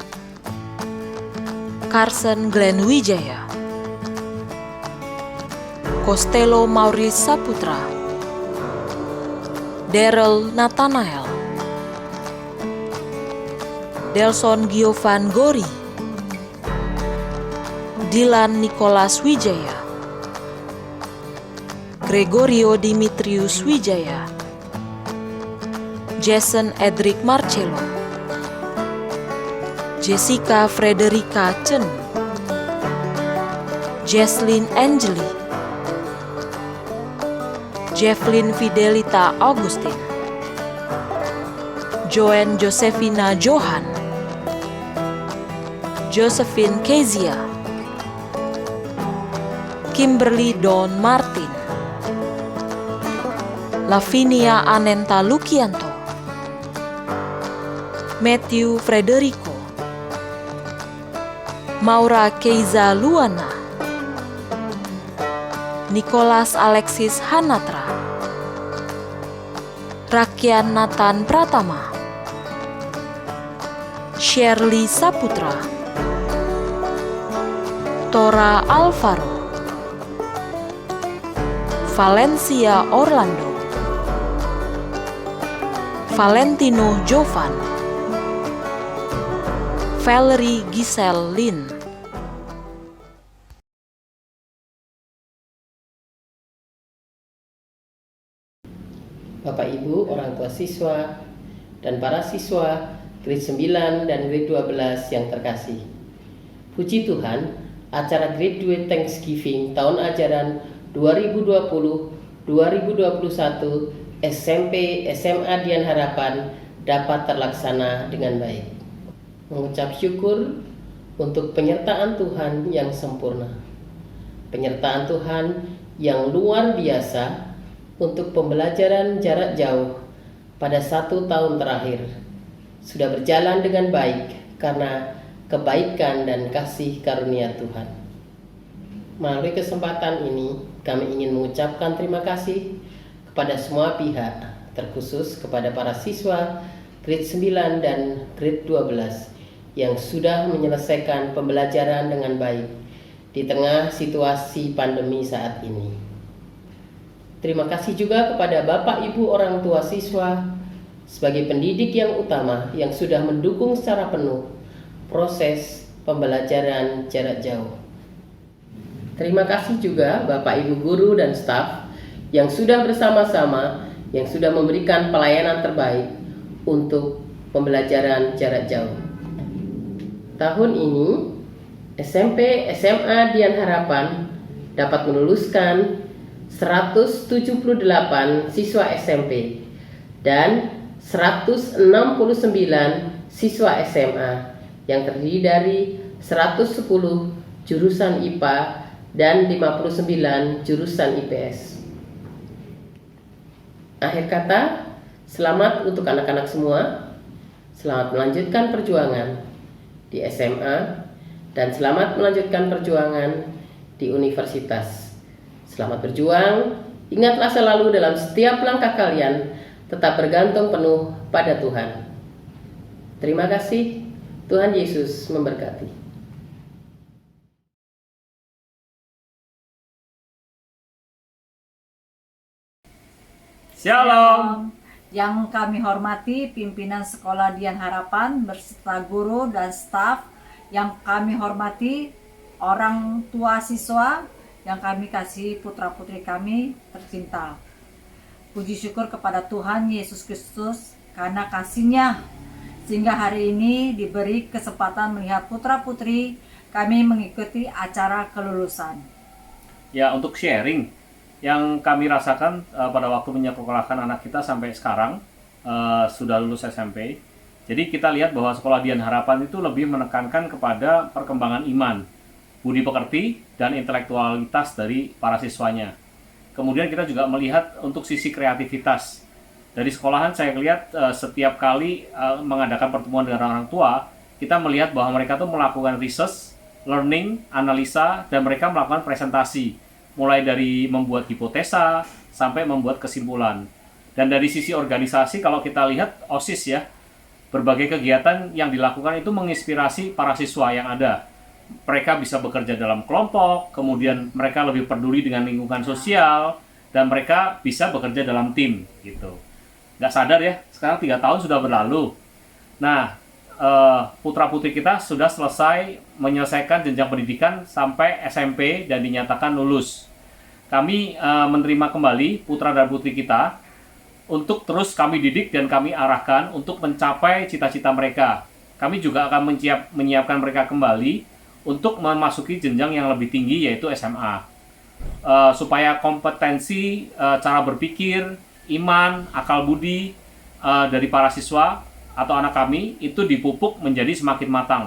Carson Glenn Wijaya, Costello Maurice Saputra, Daryl Nathanael, Delson Giovan Gori, Dylan Nicholas Wijaya, Gregorio Dimitrius Wijaya, Jason Edric Marcello, Jessica Frederica Chen, Jesslyn Angeli, Jefflyn Fidelita Augustin, Joanne Josephina Johan, Josephine Kezia, Kimberly Don Martin, Lavinia Anenta Lukianto, Matthew Frederico, Maura Keiza Luana, Nicholas Alexis Hanatra, Rakian Nathan Pratama, Shirley Saputra, Tora Alvaro, Valencia Orlando, Valentino Jovan, Valerie Giselle Lin. Bapak Ibu, orang tua siswa, dan para siswa grade 9 dan grade 12 yang terkasih. Puji Tuhan, acara Graduate Thanksgiving tahun ajaran 2020-2021 SMP SMA Dian Harapan dapat terlaksana dengan baik. Mengucap syukur untuk penyertaan Tuhan yang sempurna. Penyertaan Tuhan yang luar biasa untuk pembelajaran jarak jauh pada 1 tahun terakhir sudah berjalan dengan baik karena kebaikan dan kasih karunia Tuhan. Melalui kesempatan ini, kami ingin mengucapkan terima kasih kepada semua pihak, terkhusus kepada para siswa, grade 9 dan grade 12 yang sudah menyelesaikan pembelajaran dengan baik di tengah situasi pandemi saat ini. Terima kasih juga kepada Bapak Ibu orang tua siswa sebagai pendidik yang utama yang sudah mendukung secara penuh proses pembelajaran jarak jauh. Terima kasih juga Bapak Ibu guru dan staf yang sudah bersama-sama, yang sudah memberikan pelayanan terbaik untuk pembelajaran jarak jauh. Tahun ini SMP SMA Dian Harapan dapat meluluskan 178 siswa SMP dan 169 siswa SMA yang terdiri dari 110 jurusan IPA dan 59 jurusan IPS. Akhir kata, selamat untuk anak-anak semua. Selamat melanjutkan perjuangan di SMA dan selamat melanjutkan perjuangan di universitas. Selamat berjuang. Ingatlah selalu dalam setiap langkah kalian tetap bergantung penuh pada Tuhan. Terima kasih. Tuhan Yesus memberkati. Shalom. Yang kami hormati pimpinan Sekolah Dian Harapan beserta guru dan staf, yang kami hormati orang tua siswa, yang kami kasih putra-putri kami tercinta. Puji syukur kepada Tuhan Yesus Kristus karena kasih-Nya sehingga hari ini diberi kesempatan melihat putra-putri kami mengikuti acara kelulusan. Ya, untuk sharing yang kami rasakan pada waktu menyekolahkan anak kita sampai sekarang sudah lulus SMP. Jadi kita lihat bahwa Sekolah Dian Harapan itu lebih menekankan kepada perkembangan iman, budi pekerti, dan intelektualitas dari para siswanya. Kemudian kita juga melihat untuk sisi kreativitas. Dari sekolahan saya lihat setiap kali mengadakan pertemuan dengan orang tua, kita melihat bahwa mereka tuh melakukan research, learning, analisa, dan mereka melakukan presentasi. Mulai dari membuat hipotesa sampai membuat kesimpulan. Dan dari sisi organisasi, kalau kita lihat OSIS ya, berbagai kegiatan yang dilakukan itu menginspirasi para siswa yang ada. Mereka bisa bekerja dalam kelompok, kemudian mereka lebih peduli dengan lingkungan sosial, dan mereka bisa bekerja dalam tim gitu. Nggak sadar ya, sekarang 3 tahun sudah berlalu. Nah, putra-putri kita sudah selesai menyelesaikan jenjang pendidikan sampai SMP dan dinyatakan lulus. Kami menerima kembali putra dan putri kita untuk terus kami didik dan kami arahkan untuk mencapai cita-cita mereka. Kami juga akan menyiapkan mereka kembali untuk memasuki jenjang yang lebih tinggi yaitu SMA. Supaya kompetensi cara berpikir, iman, akal budi dari para siswa atau anak kami itu dipupuk menjadi semakin matang.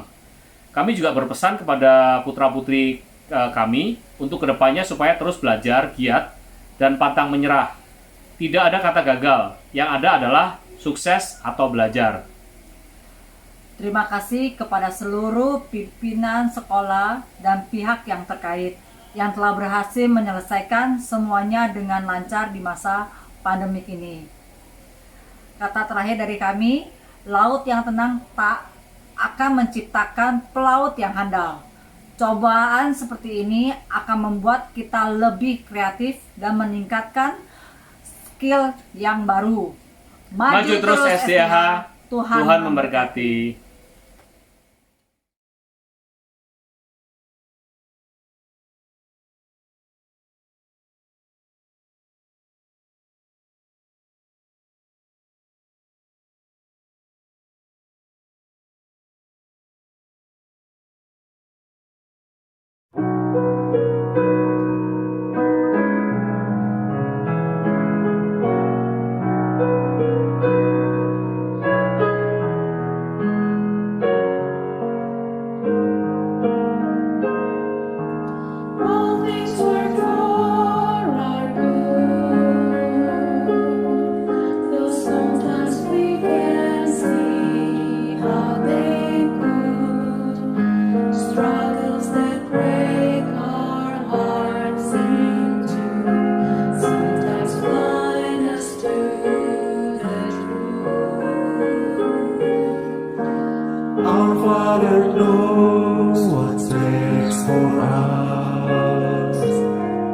Kami juga berpesan kepada putra-putri kami untuk kedepannya supaya terus belajar, giat, dan pantang menyerah. Tidak ada kata gagal, yang ada adalah sukses atau belajar. Terima kasih kepada seluruh pimpinan sekolah dan pihak yang terkait yang telah berhasil menyelesaikan semuanya dengan lancar di masa pandemik ini. Kata terakhir dari kami, laut yang tenang tak akan menciptakan pelaut yang handal. Cobaan seperti ini akan membuat kita lebih kreatif dan meningkatkan skill yang baru. Maju terus SDH, Tuhan memberkati. Father knows what's next for us.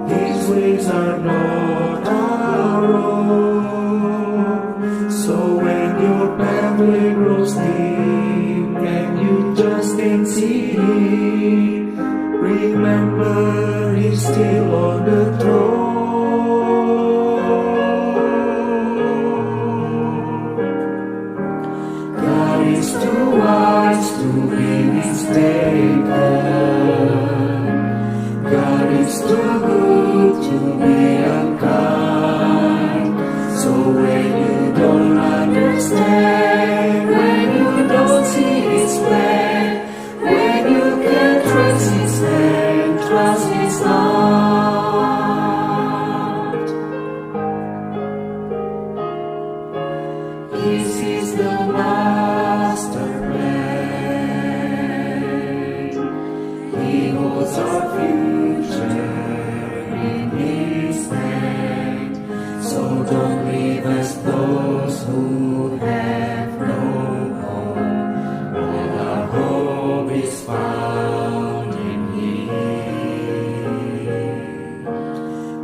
His ways are not our own. So when your pathway grows dim and you just can't see Him, remember He's still on the throne. God is too wise to be mistaken. God is too good to be unkind. So when you don't understand, when you don't see His plan, when you can't trace His hand, trust His heart. This is the master plan. He holds our future in His hand. So don't leave us those who have no hope. All our hope is found in Him.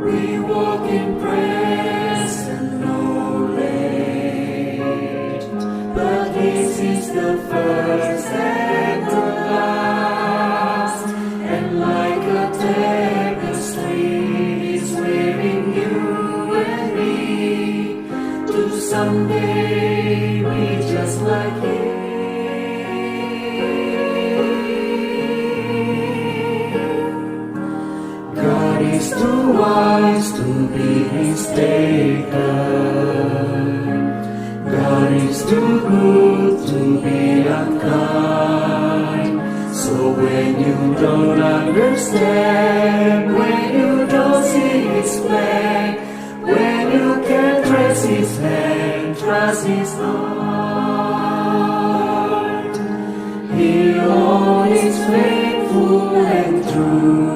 We walk in present knowledge, but this is the first and the last. And like a tapestry, is weaving you and me to someday be just like Him. God is too wise to be mistaken. God is too good to be unkind. So when you don't understand, when you don't see His plan, when you can't trace His hand, trust His heart. He always is faithful and true.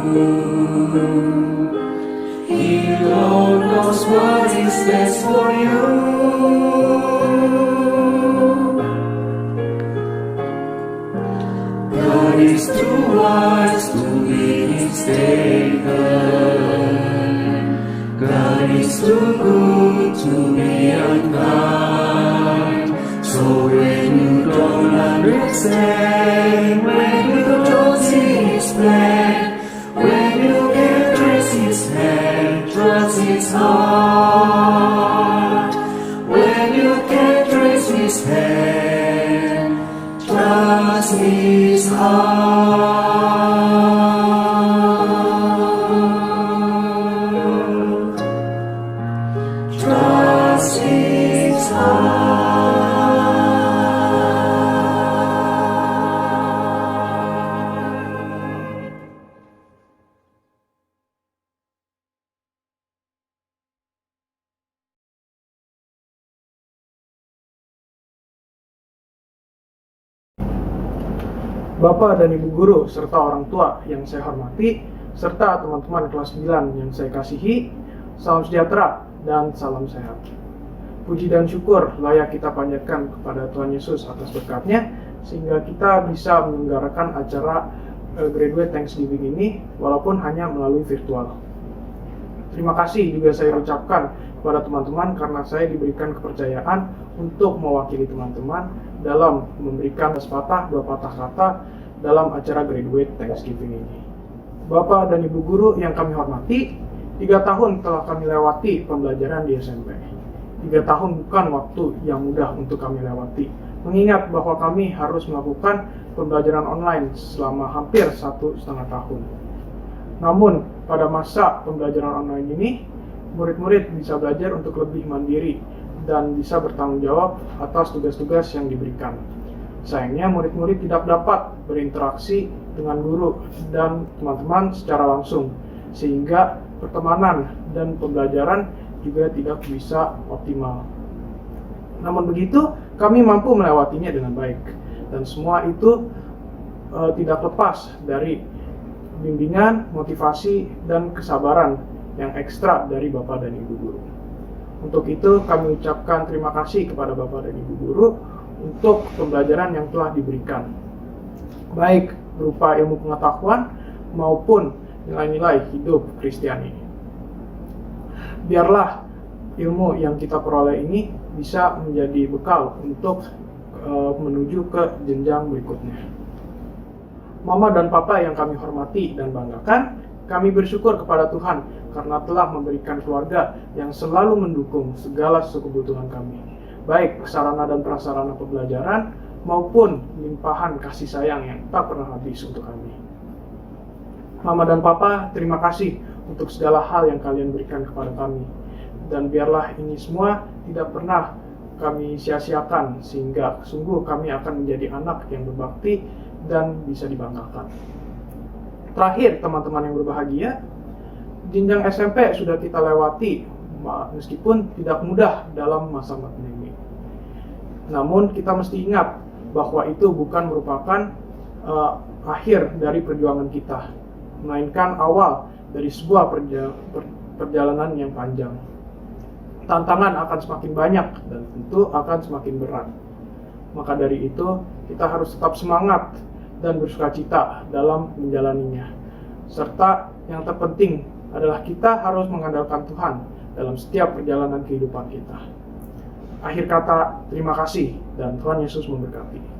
He alone knows what is best for you. God is too wise to be mistaken. God is too good to be unkind. So when you don't understand, when you don't see His plan, when you can't trace His hand, trust His heart. When you can't trace His hand, trust His heart. Trust His heart. Bapak dan Ibu Guru, serta orang tua yang saya hormati, serta teman-teman kelas 9 yang saya kasihi, salam sejahtera dan salam sehat. Puji dan syukur layak kita panjatkan kepada Tuhan Yesus atas berkat-Nya, sehingga kita bisa menyelenggarakan acara Graduate Thanksgiving ini, walaupun hanya melalui virtual. Terima kasih juga saya ucapkan kepada teman-teman karena saya diberikan kepercayaan untuk mewakili teman-teman dalam memberikan sepatah dua patah kata dalam acara Graduate Thanksgiving ini. Bapak dan Ibu Guru yang kami hormati, 3 tahun telah kami lewati pembelajaran di SMP. 3 tahun bukan waktu yang mudah untuk kami lewati, mengingat bahwa kami harus melakukan pembelajaran online selama hampir 1,5 tahun. Namun, pada masa pembelajaran online ini, murid-murid bisa belajar untuk lebih mandiri dan bisa bertanggung jawab atas tugas-tugas yang diberikan. Sayangnya, murid-murid tidak dapat berinteraksi dengan guru dan teman-teman secara langsung, sehingga pertemanan dan pembelajaran juga tidak bisa optimal. Namun begitu, kami mampu melewatinya dengan baik, dan semua itu tidak lepas dari bimbingan, motivasi, dan kesabaran yang ekstra dari Bapak dan Ibu Guru. Untuk itu, kami ucapkan terima kasih kepada Bapak dan Ibu Guru untuk pembelajaran yang telah diberikan. baik berupa ilmu pengetahuan maupun nilai-nilai hidup Kristiani. Biarlah ilmu yang kita peroleh ini bisa menjadi bekal untuk menuju ke jenjang berikutnya. Mama dan Papa yang kami hormati dan banggakan, kami bersyukur kepada Tuhan karena telah memberikan keluarga yang selalu mendukung segala kebutuhan kami, baik sarana dan prasarana pembelajaran maupun limpahan kasih sayang yang tak pernah habis untuk kami. Mama dan Papa, terima kasih untuk segala hal yang kalian berikan kepada kami. Dan biarlah ini semua tidak pernah kami sia-siakan, sehingga sungguh kami akan menjadi anak yang berbakti dan bisa dibanggakan. Terakhir, teman-teman yang berbahagia, jenjang SMP sudah kita lewati, meskipun tidak mudah dalam masa pandemi. Namun kita mesti ingat bahwa itu bukan merupakan akhir dari perjuangan kita, melainkan awal dari sebuah perjalanan yang panjang. Tantangan akan semakin banyak dan tentu akan semakin berat. Maka dari itu, kita harus tetap semangat dan bersukacita dalam menjalaninya. Serta yang terpenting adalah kita harus mengandalkan Tuhan dalam setiap perjalanan kehidupan kita. Akhir kata, terima kasih dan Tuhan Yesus memberkati.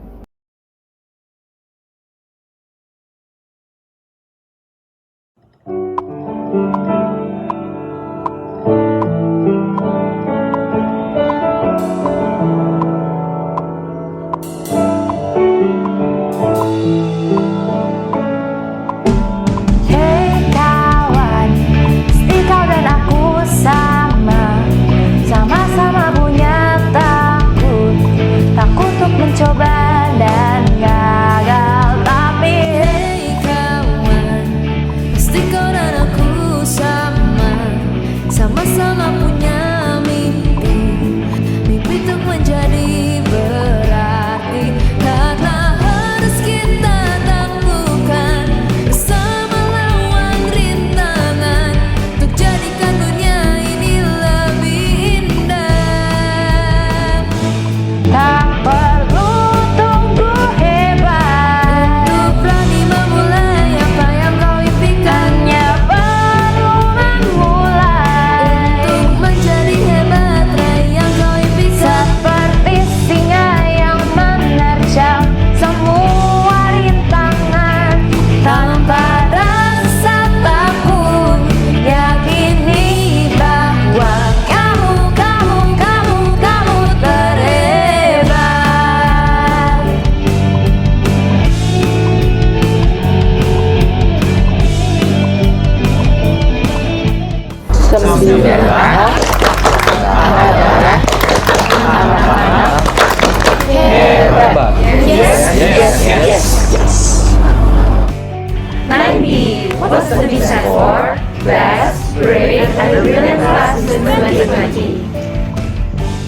What's the vision for? Best, brave, and brilliant class in 2020.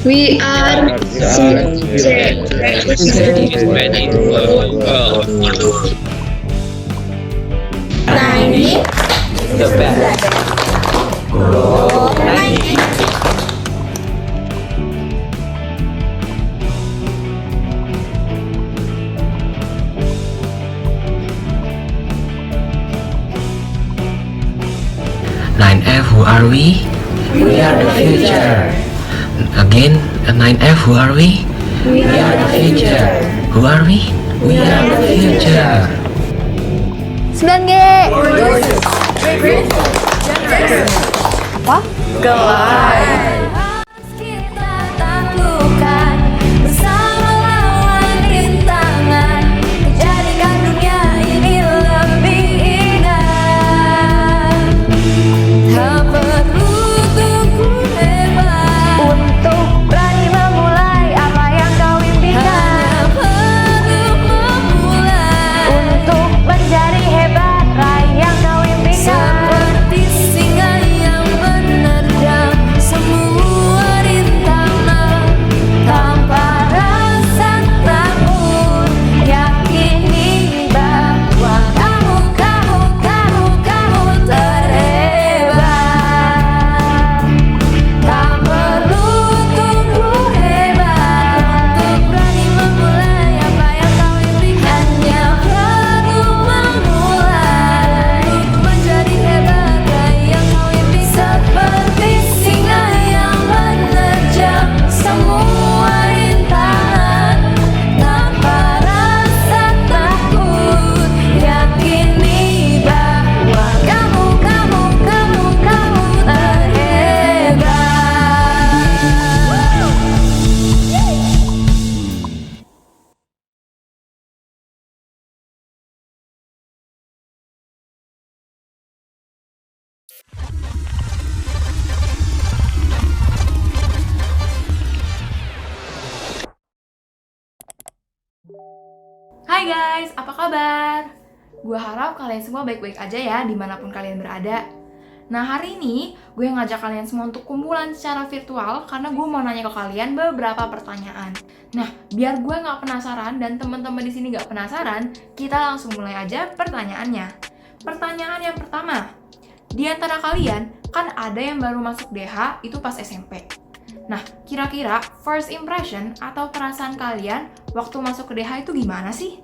We are representing the world. 90 the best. Go 90. Who are we? We are the future. Again, 9F, who are we? We are the future. Who are we? We are the future. 9G. Apa? Gelap. Seperti singa yang menerjang semua Hai guys, apa kabar? Gue harap kalian semua baik-baik aja ya dimanapun kalian berada. Nah hari ini gue ngajak kalian semua untuk kumpulan secara virtual karena gue mau nanya ke kalian beberapa pertanyaan. Nah biar gue nggak penasaran dan teman-teman di sini nggak penasaran, kita langsung mulai aja pertanyaannya. Pertanyaan yang pertama, di antara kalian kan ada yang baru masuk DH itu pas SMP. Nah, kira-kira first impression atau perasaan kalian waktu masuk ke DH itu gimana sih?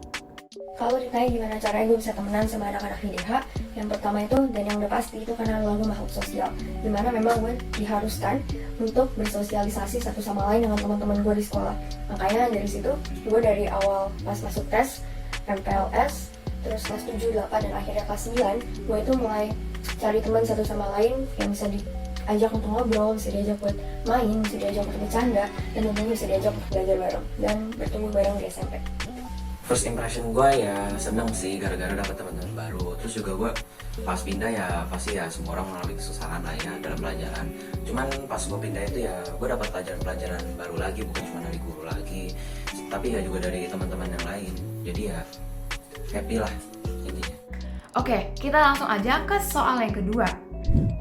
Kalau ditanya gimana caranya gue bisa temenan sama anak-anak di DH, yang pertama itu dan yang udah pasti itu karena gue makhluk sosial, dimana memang gue diharuskan untuk bersosialisasi satu sama lain dengan teman-teman gue di sekolah. Makanya dari situ gue dari awal pas masuk tes MPLS, terus kelas 7, 8, dan akhirnya kelas 9, gue itu mulai cari teman satu sama lain yang bisa diajak untuk ngobrol, bisa diajak buat main, bisa diajak untuk bercanda, dan tentunya bisa diajak untuk belajar bareng dan bertumbuh bareng di SMP. First impression gue ya seneng sih gara-gara dapet teman-teman baru. Terus juga gue pas pindah ya pasti ya semua orang mengalami kesusahan lah ya dalam pelajaran. Cuman pas gue pindah itu ya gue dapat pelajaran-pelajaran baru lagi, bukan cuma dari guru lagi, tapi ya juga dari teman-teman yang lain. Jadi ya happy lah intinya. Oke, kita langsung aja ke soal yang kedua.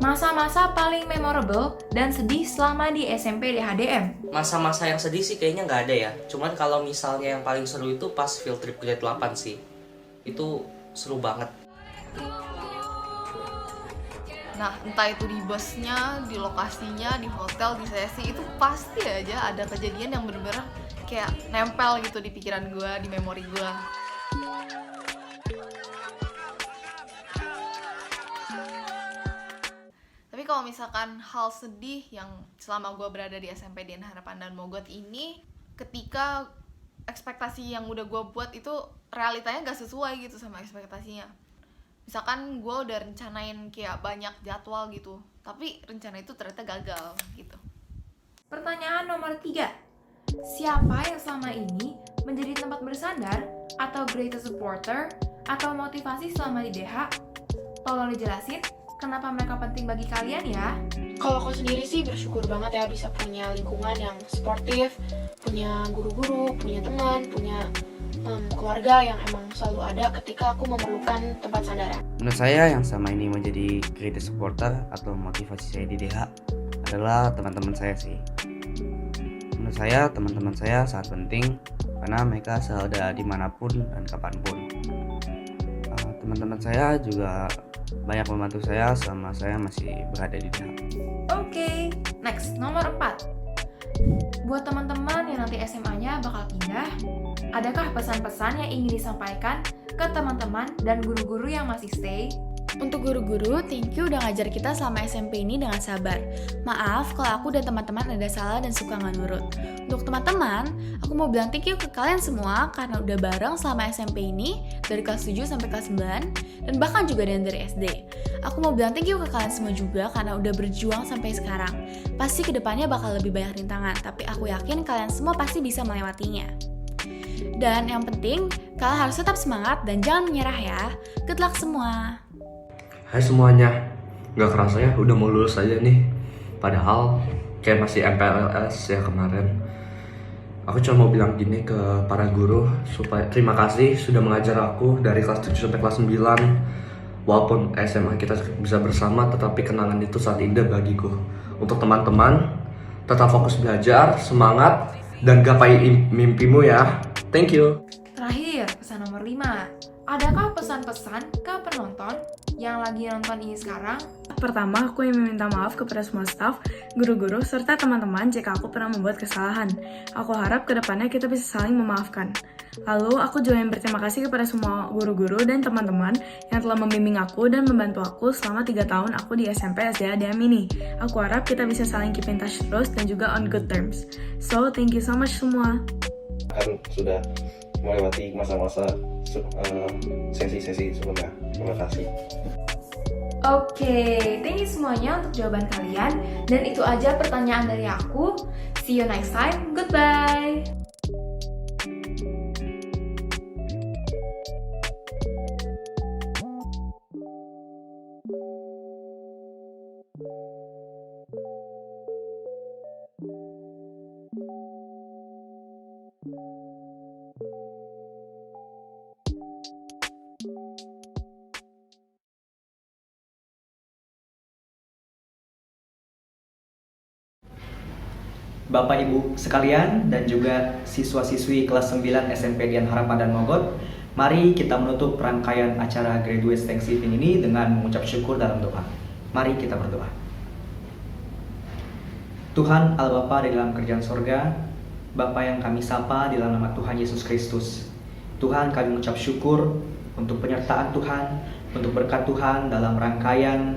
Masa-masa paling memorable dan sedih selama di SMP di HDM. Masa-masa yang sedih sih kayaknya nggak ada ya. Cuman kalau misalnya yang paling seru itu pas field trip grade 8 sih. Itu seru banget. Nah, entah itu di busnya, di lokasinya, di hotel, di sesi, itu pasti aja ada kejadian yang bener-bener kayak nempel gitu di pikiran gue, di memori gue. Tapi kalau misalkan hal sedih yang selama gue berada di SMP Dian Harapan dan Mogot ini, ketika ekspektasi yang udah gue buat itu realitanya gak sesuai gitu sama ekspektasinya. Misalkan gue udah rencanain kayak banyak jadwal gitu, tapi rencana itu ternyata gagal gitu. Pertanyaan nomor 3. Siapa yang selama ini menjadi tempat bersandar atau greatest supporter atau motivasi selama di DH? Tolong dijelasin kenapa mereka penting bagi kalian ya? Kalau aku sendiri sih bersyukur banget ya bisa punya lingkungan yang sportif, punya guru-guru, punya teman, punya keluarga yang emang selalu ada ketika aku memerlukan tempat sandaran. Menurut saya yang selama ini menjadi greatest supporter atau motivasi saya di DH adalah teman-teman saya sih. Menurut saya teman-teman saya sangat penting karena mereka selalu ada dimanapun dan kapanpun. Teman-teman saya juga banyak membantu saya selama saya masih berada di DH. Oke, next, nomor 4. Buat teman-teman yang nanti SMA-nya bakal pindah, adakah pesan-pesan yang ingin disampaikan ke teman-teman dan guru-guru yang masih stay? Untuk guru-guru, thank you udah ngajar kita selama SMP ini dengan sabar. Maaf kalau aku dan teman-teman ada salah dan suka nggak nurut. Untuk teman-teman, aku mau bilang thank you ke kalian semua karena udah bareng selama SMP ini dari kelas 7 sampai kelas 9 dan bahkan juga dari SD. Aku mau bilang thank you ke kalian semua juga karena udah berjuang sampai sekarang. Pasti kedepannya bakal lebih banyak rintangan, tapi aku yakin kalian semua pasti bisa melewatinya. Dan yang penting, kalian harus tetap semangat dan jangan menyerah ya. Good luck semua! Hai semuanya, gak kerasa ya udah mau lulus aja nih. Padahal kayak masih MPLS ya kemarin. Aku cuma mau bilang gini ke para guru supaya terima kasih sudah mengajar aku dari kelas 7 sampai kelas 9. Walaupun SMA kita bisa bersama, tetapi kenangan itu sangat indah bagiku. Untuk teman-teman, tetap fokus belajar, semangat, dan gapai mimpimu ya. Thank you. Terakhir, pesan nomor 5. Adakah pesan-pesan ke penonton yang lagi nonton ini sekarang? Pertama, aku ingin meminta maaf kepada semua staf, guru-guru, serta teman-teman jika aku pernah membuat kesalahan. Aku harap kedepannya kita bisa saling memaafkan. Lalu, aku juga ingin berterima kasih kepada semua guru-guru dan teman-teman yang telah membimbing aku dan membantu aku selama 3 tahun aku di SMP SDA DM ini. Aku harap kita bisa saling keep in touch terus dan juga on good terms. So, thank you so much semua. Kan sudah melewati masa-masa sesi-sesi sebelumnya. Terima kasih. Oke, thank you semuanya untuk jawaban kalian. Dan itu aja pertanyaan dari aku. See you next time. Goodbye. Bapak Ibu sekalian dan juga siswa-siswi kelas 9 SMP Dian Harapan dan Mogot, mari kita menutup rangkaian acara Graduate Thanksgiving ini dengan mengucap syukur dalam doa. Mari kita berdoa. Tuhan Allah Bapa di dalam kerjaan sorga, Bapa yang kami sapa di dalam nama Tuhan Yesus Kristus. Tuhan, kami mengucap syukur untuk penyertaan Tuhan, untuk berkat Tuhan dalam rangkaian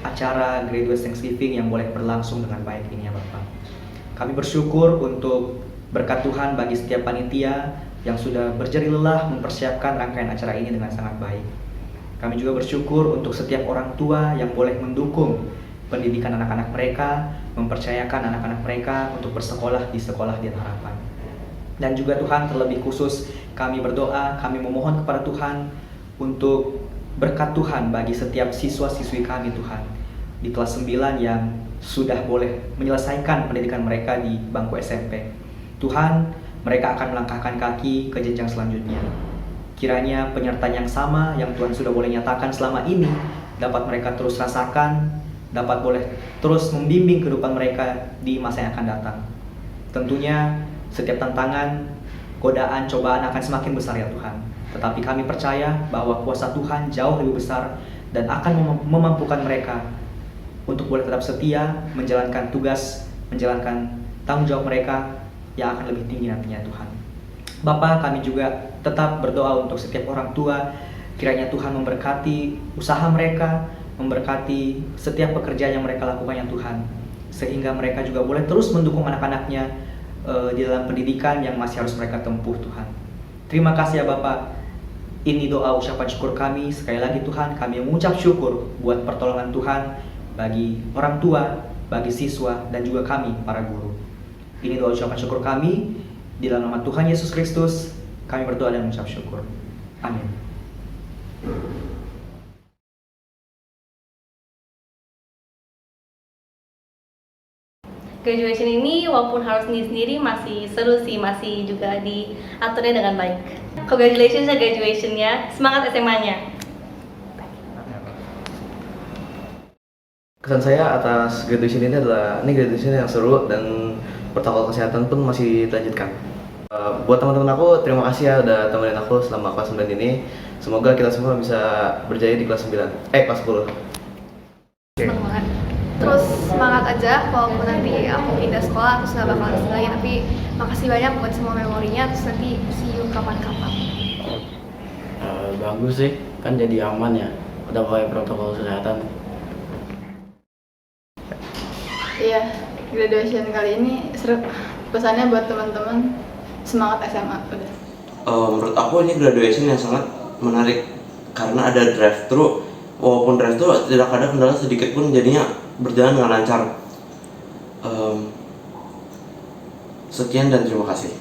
acara Graduate Thanksgiving yang boleh berlangsung dengan baik ini ya Bapak. Kami bersyukur untuk berkat Tuhan bagi setiap panitia yang sudah berjerih lelah mempersiapkan rangkaian acara ini dengan sangat baik. Kami juga bersyukur untuk setiap orang tua yang boleh mendukung pendidikan anak-anak mereka, mempercayakan anak-anak mereka untuk bersekolah di sekolah Dian Harapan. Dan juga Tuhan, terlebih khusus kami berdoa, kami memohon kepada Tuhan untuk berkat Tuhan bagi setiap siswa-siswi kami Tuhan di kelas 9 yang sudah boleh menyelesaikan pendidikan mereka di bangku SMP. Tuhan, mereka akan melangkahkan kaki ke jenjang selanjutnya. Kiranya penyertaan yang sama yang Tuhan sudah boleh nyatakan selama ini dapat mereka terus rasakan, dapat boleh terus membimbing kehidupan mereka di masa yang akan datang. Tentunya setiap tantangan, godaan, cobaan akan semakin besar ya Tuhan. Tetapi kami percaya bahwa kuasa Tuhan jauh lebih besar dan akan memampukan mereka untuk boleh tetap setia menjalankan tugas, menjalankan tanggung jawab mereka yang akan lebih tinggi nantinya Tuhan. Bapa, kami juga tetap berdoa untuk setiap orang tua, kiranya Tuhan memberkati usaha mereka, memberkati setiap pekerjaan yang mereka lakukan ya Tuhan, sehingga mereka juga boleh terus mendukung anak-anaknya di dalam pendidikan yang masih harus mereka tempuh Tuhan. Terima kasih ya Bapak. Ini doa ucapan syukur kami. Sekali lagi Tuhan, kami mengucap syukur buat pertolongan Tuhan bagi orang tua, bagi siswa, dan juga kami para guru. Ini doa ucapan syukur kami. Di dalam nama Tuhan Yesus Kristus, kami berdoa dan mengucap syukur. Amin. Graduation ini walaupun harus sendiri-sendiri masih seru sih, masih juga diaturnya dengan baik. Congratulations ya graduation-nya, semangat SMA-nya. Kesan saya atas graduation ini adalah graduation yang seru dan protokol kesehatan pun masih dilanjutkan. Buat teman-teman aku, terima kasih ya udah temenin aku selama kelas 9 ini. Semoga kita semua bisa berjaya di kelas 10. Seneng banget. Terus semangat aja walaupun nanti aku pindah sekolah terus gak bakal di lagi, tapi makasih banyak buat semua memorinya, terus nanti see you kapan-kapan. Bagus sih, kan jadi aman ya, udah pakai protokol kesehatan. Iya, graduation kali ini seru. Pesannya buat teman-teman, semangat SMA udah. Menurut aku ini graduation yang sangat menarik karena ada drive-thru. Walaupun drive-thru tidak ada kendala sedikit pun, jadinya berjalan dengan lancar. Sekian dan terima kasih.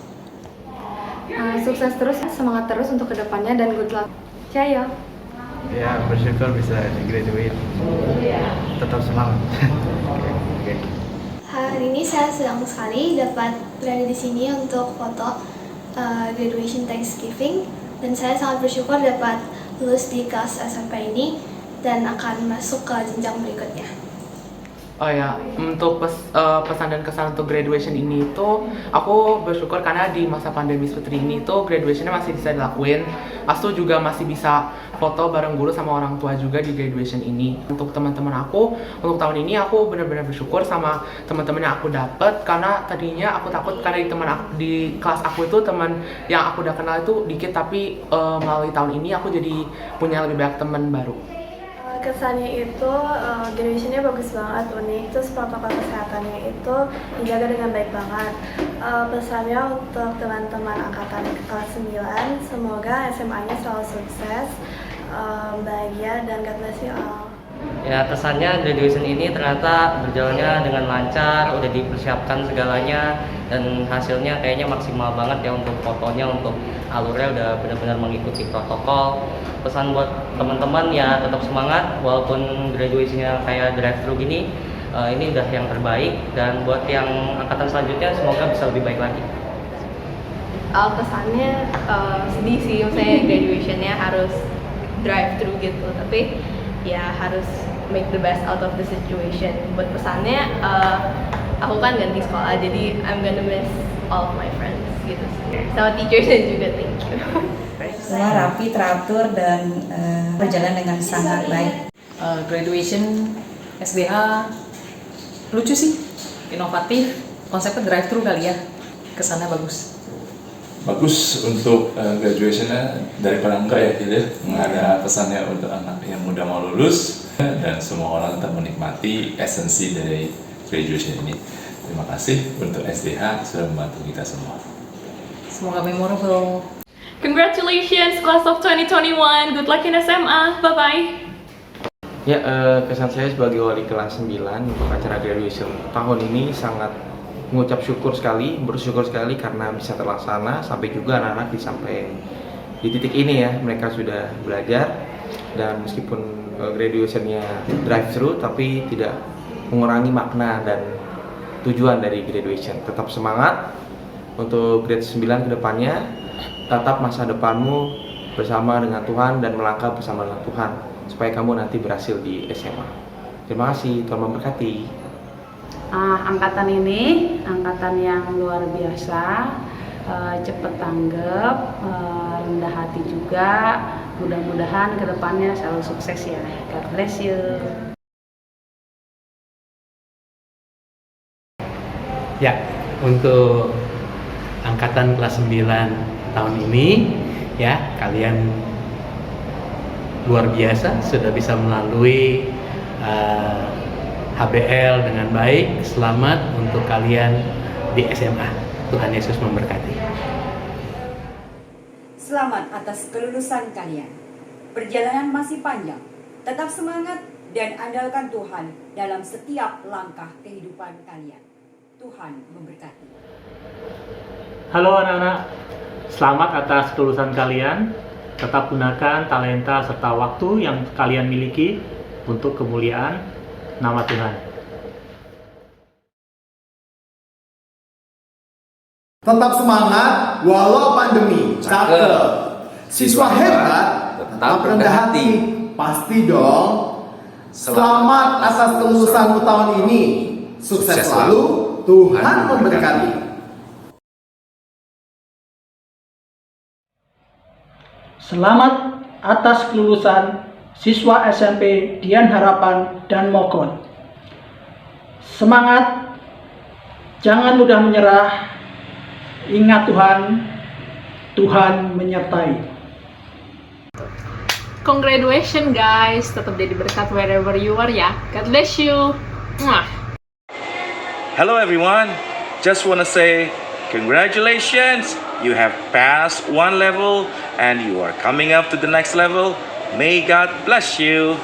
Sukses terus, semangat terus untuk kedepannya dan good luck. Jaya. Ya, bersyukur bisa graduate. Tetap semangat. Hari ini saya senang sekali dapat berada di sini untuk foto graduation Thanksgiving, dan saya sangat bersyukur dapat lulus di kelas SMP ini dan akan masuk ke jenjang berikutnya. Oh ya, untuk pesan dan kesan untuk graduation ini itu aku bersyukur karena di masa pandemi seperti ini tuh graduationnya masih bisa dilakuin. Astu juga masih bisa foto bareng guru sama orang tua juga di graduation ini. Untuk teman-teman aku, untuk tahun ini aku benar-benar bersyukur sama teman-teman yang aku dapet, karena tadinya aku takut karena di kelas aku itu teman yang aku udah kenal itu dikit, tapi melalui tahun ini aku jadi punya lebih banyak teman baru. Kesannya itu graduationnya bagus banget, unik, terus protokol kesehatannya itu dijaga dengan baik banget. Pesannya untuk teman-teman angkatan kelas 9, semoga SMA-nya selalu sukses, bahagia, dan God bless you all. Ya, kesannya graduation ini ternyata berjalannya dengan lancar, udah dipersiapkan segalanya, dan hasilnya kayaknya maksimal banget ya untuk fotonya, untuk alurnya udah benar-benar mengikuti protokol. Pesan buat teman-teman ya tetap semangat walaupun graduation-nya kayak drive-thru gini, ini udah yang terbaik, dan buat yang angkatan selanjutnya semoga bisa lebih baik lagi. Kesannya sedih sih, misalnya graduation-nya harus drive-thru gitu, tapi ya harus make the best out of the situation. Buat pesannya, aku kan ganti sekolah, jadi I'm gonna miss all of my friends gitu. Sama teachers dan juga thank you. Semua rapi, teratur, dan berjalan dengan sangat baik. Graduation SDH lucu sih, inovatif, konsepnya drive-thru kali ya, kesannya bagus. Bagus untuk graduation-nya daripada enggak ya gitu ya, nggak ada pesannya untuk anak yang muda mau lulus dan semua orang tetap menikmati esensi dari graduation ini. Terima kasih untuk SDH sudah membantu kita semua. Semoga memorable. Congratulations class of 2021. Good luck in SMA. Bye bye. Ya, kesan saya sebagai wali kelas 9 untuk acara graduation tahun ini sangat mengucap syukur sekali, bersyukur sekali karena bisa terlaksana sampai juga anak-anak sampai di titik ini ya, mereka sudah belajar dan meskipun graduationnya drive-thru tapi tidak mengurangi makna dan tujuan dari graduation. Tetap semangat untuk grade 9 ke depannya, tatap masa depanmu bersama dengan Tuhan dan melangkah bersama dengan Tuhan supaya kamu nanti berhasil di SMA. Terima kasih, Tuhan memberkati. Angkatan ini angkatan yang luar biasa, cepet tanggap, rendah hati juga. Mudah-mudahan kedepannya selalu sukses ya. God bless you. Ya, untuk angkatan kelas 9 tahun ini ya, kalian luar biasa sudah bisa melalui HBL dengan baik. Selamat untuk kalian di SMA. Tuhan Yesus memberkati. Selamat atas kelulusan kalian. Perjalanan masih panjang. Tetap semangat dan andalkan Tuhan dalam setiap langkah kehidupan kalian. Tuhan memberkati. Halo anak-anak, selamat atas kelulusan kalian. Tetap gunakan talenta serta waktu yang kalian miliki untuk kemuliaan nama Tuhan. Tetap semangat walau pandemi. Cakep. Siswa hebat tetap rendah hati. Pasti dong. Selamat atas kelulusanmu tahun ini. Sukses selalu. Tuhan memberkati. Selamat atas kelulusan siswa SMP Dian Harapan dan Mogon. Semangat, jangan mudah menyerah. Ingat Tuhan, Tuhan menyertai. Congratulations guys, tetap jadi berkat wherever you are ya. God bless you. Mwah. Hello everyone, just want to say congratulations, you have passed one level and you are coming up to the next level. May God bless you.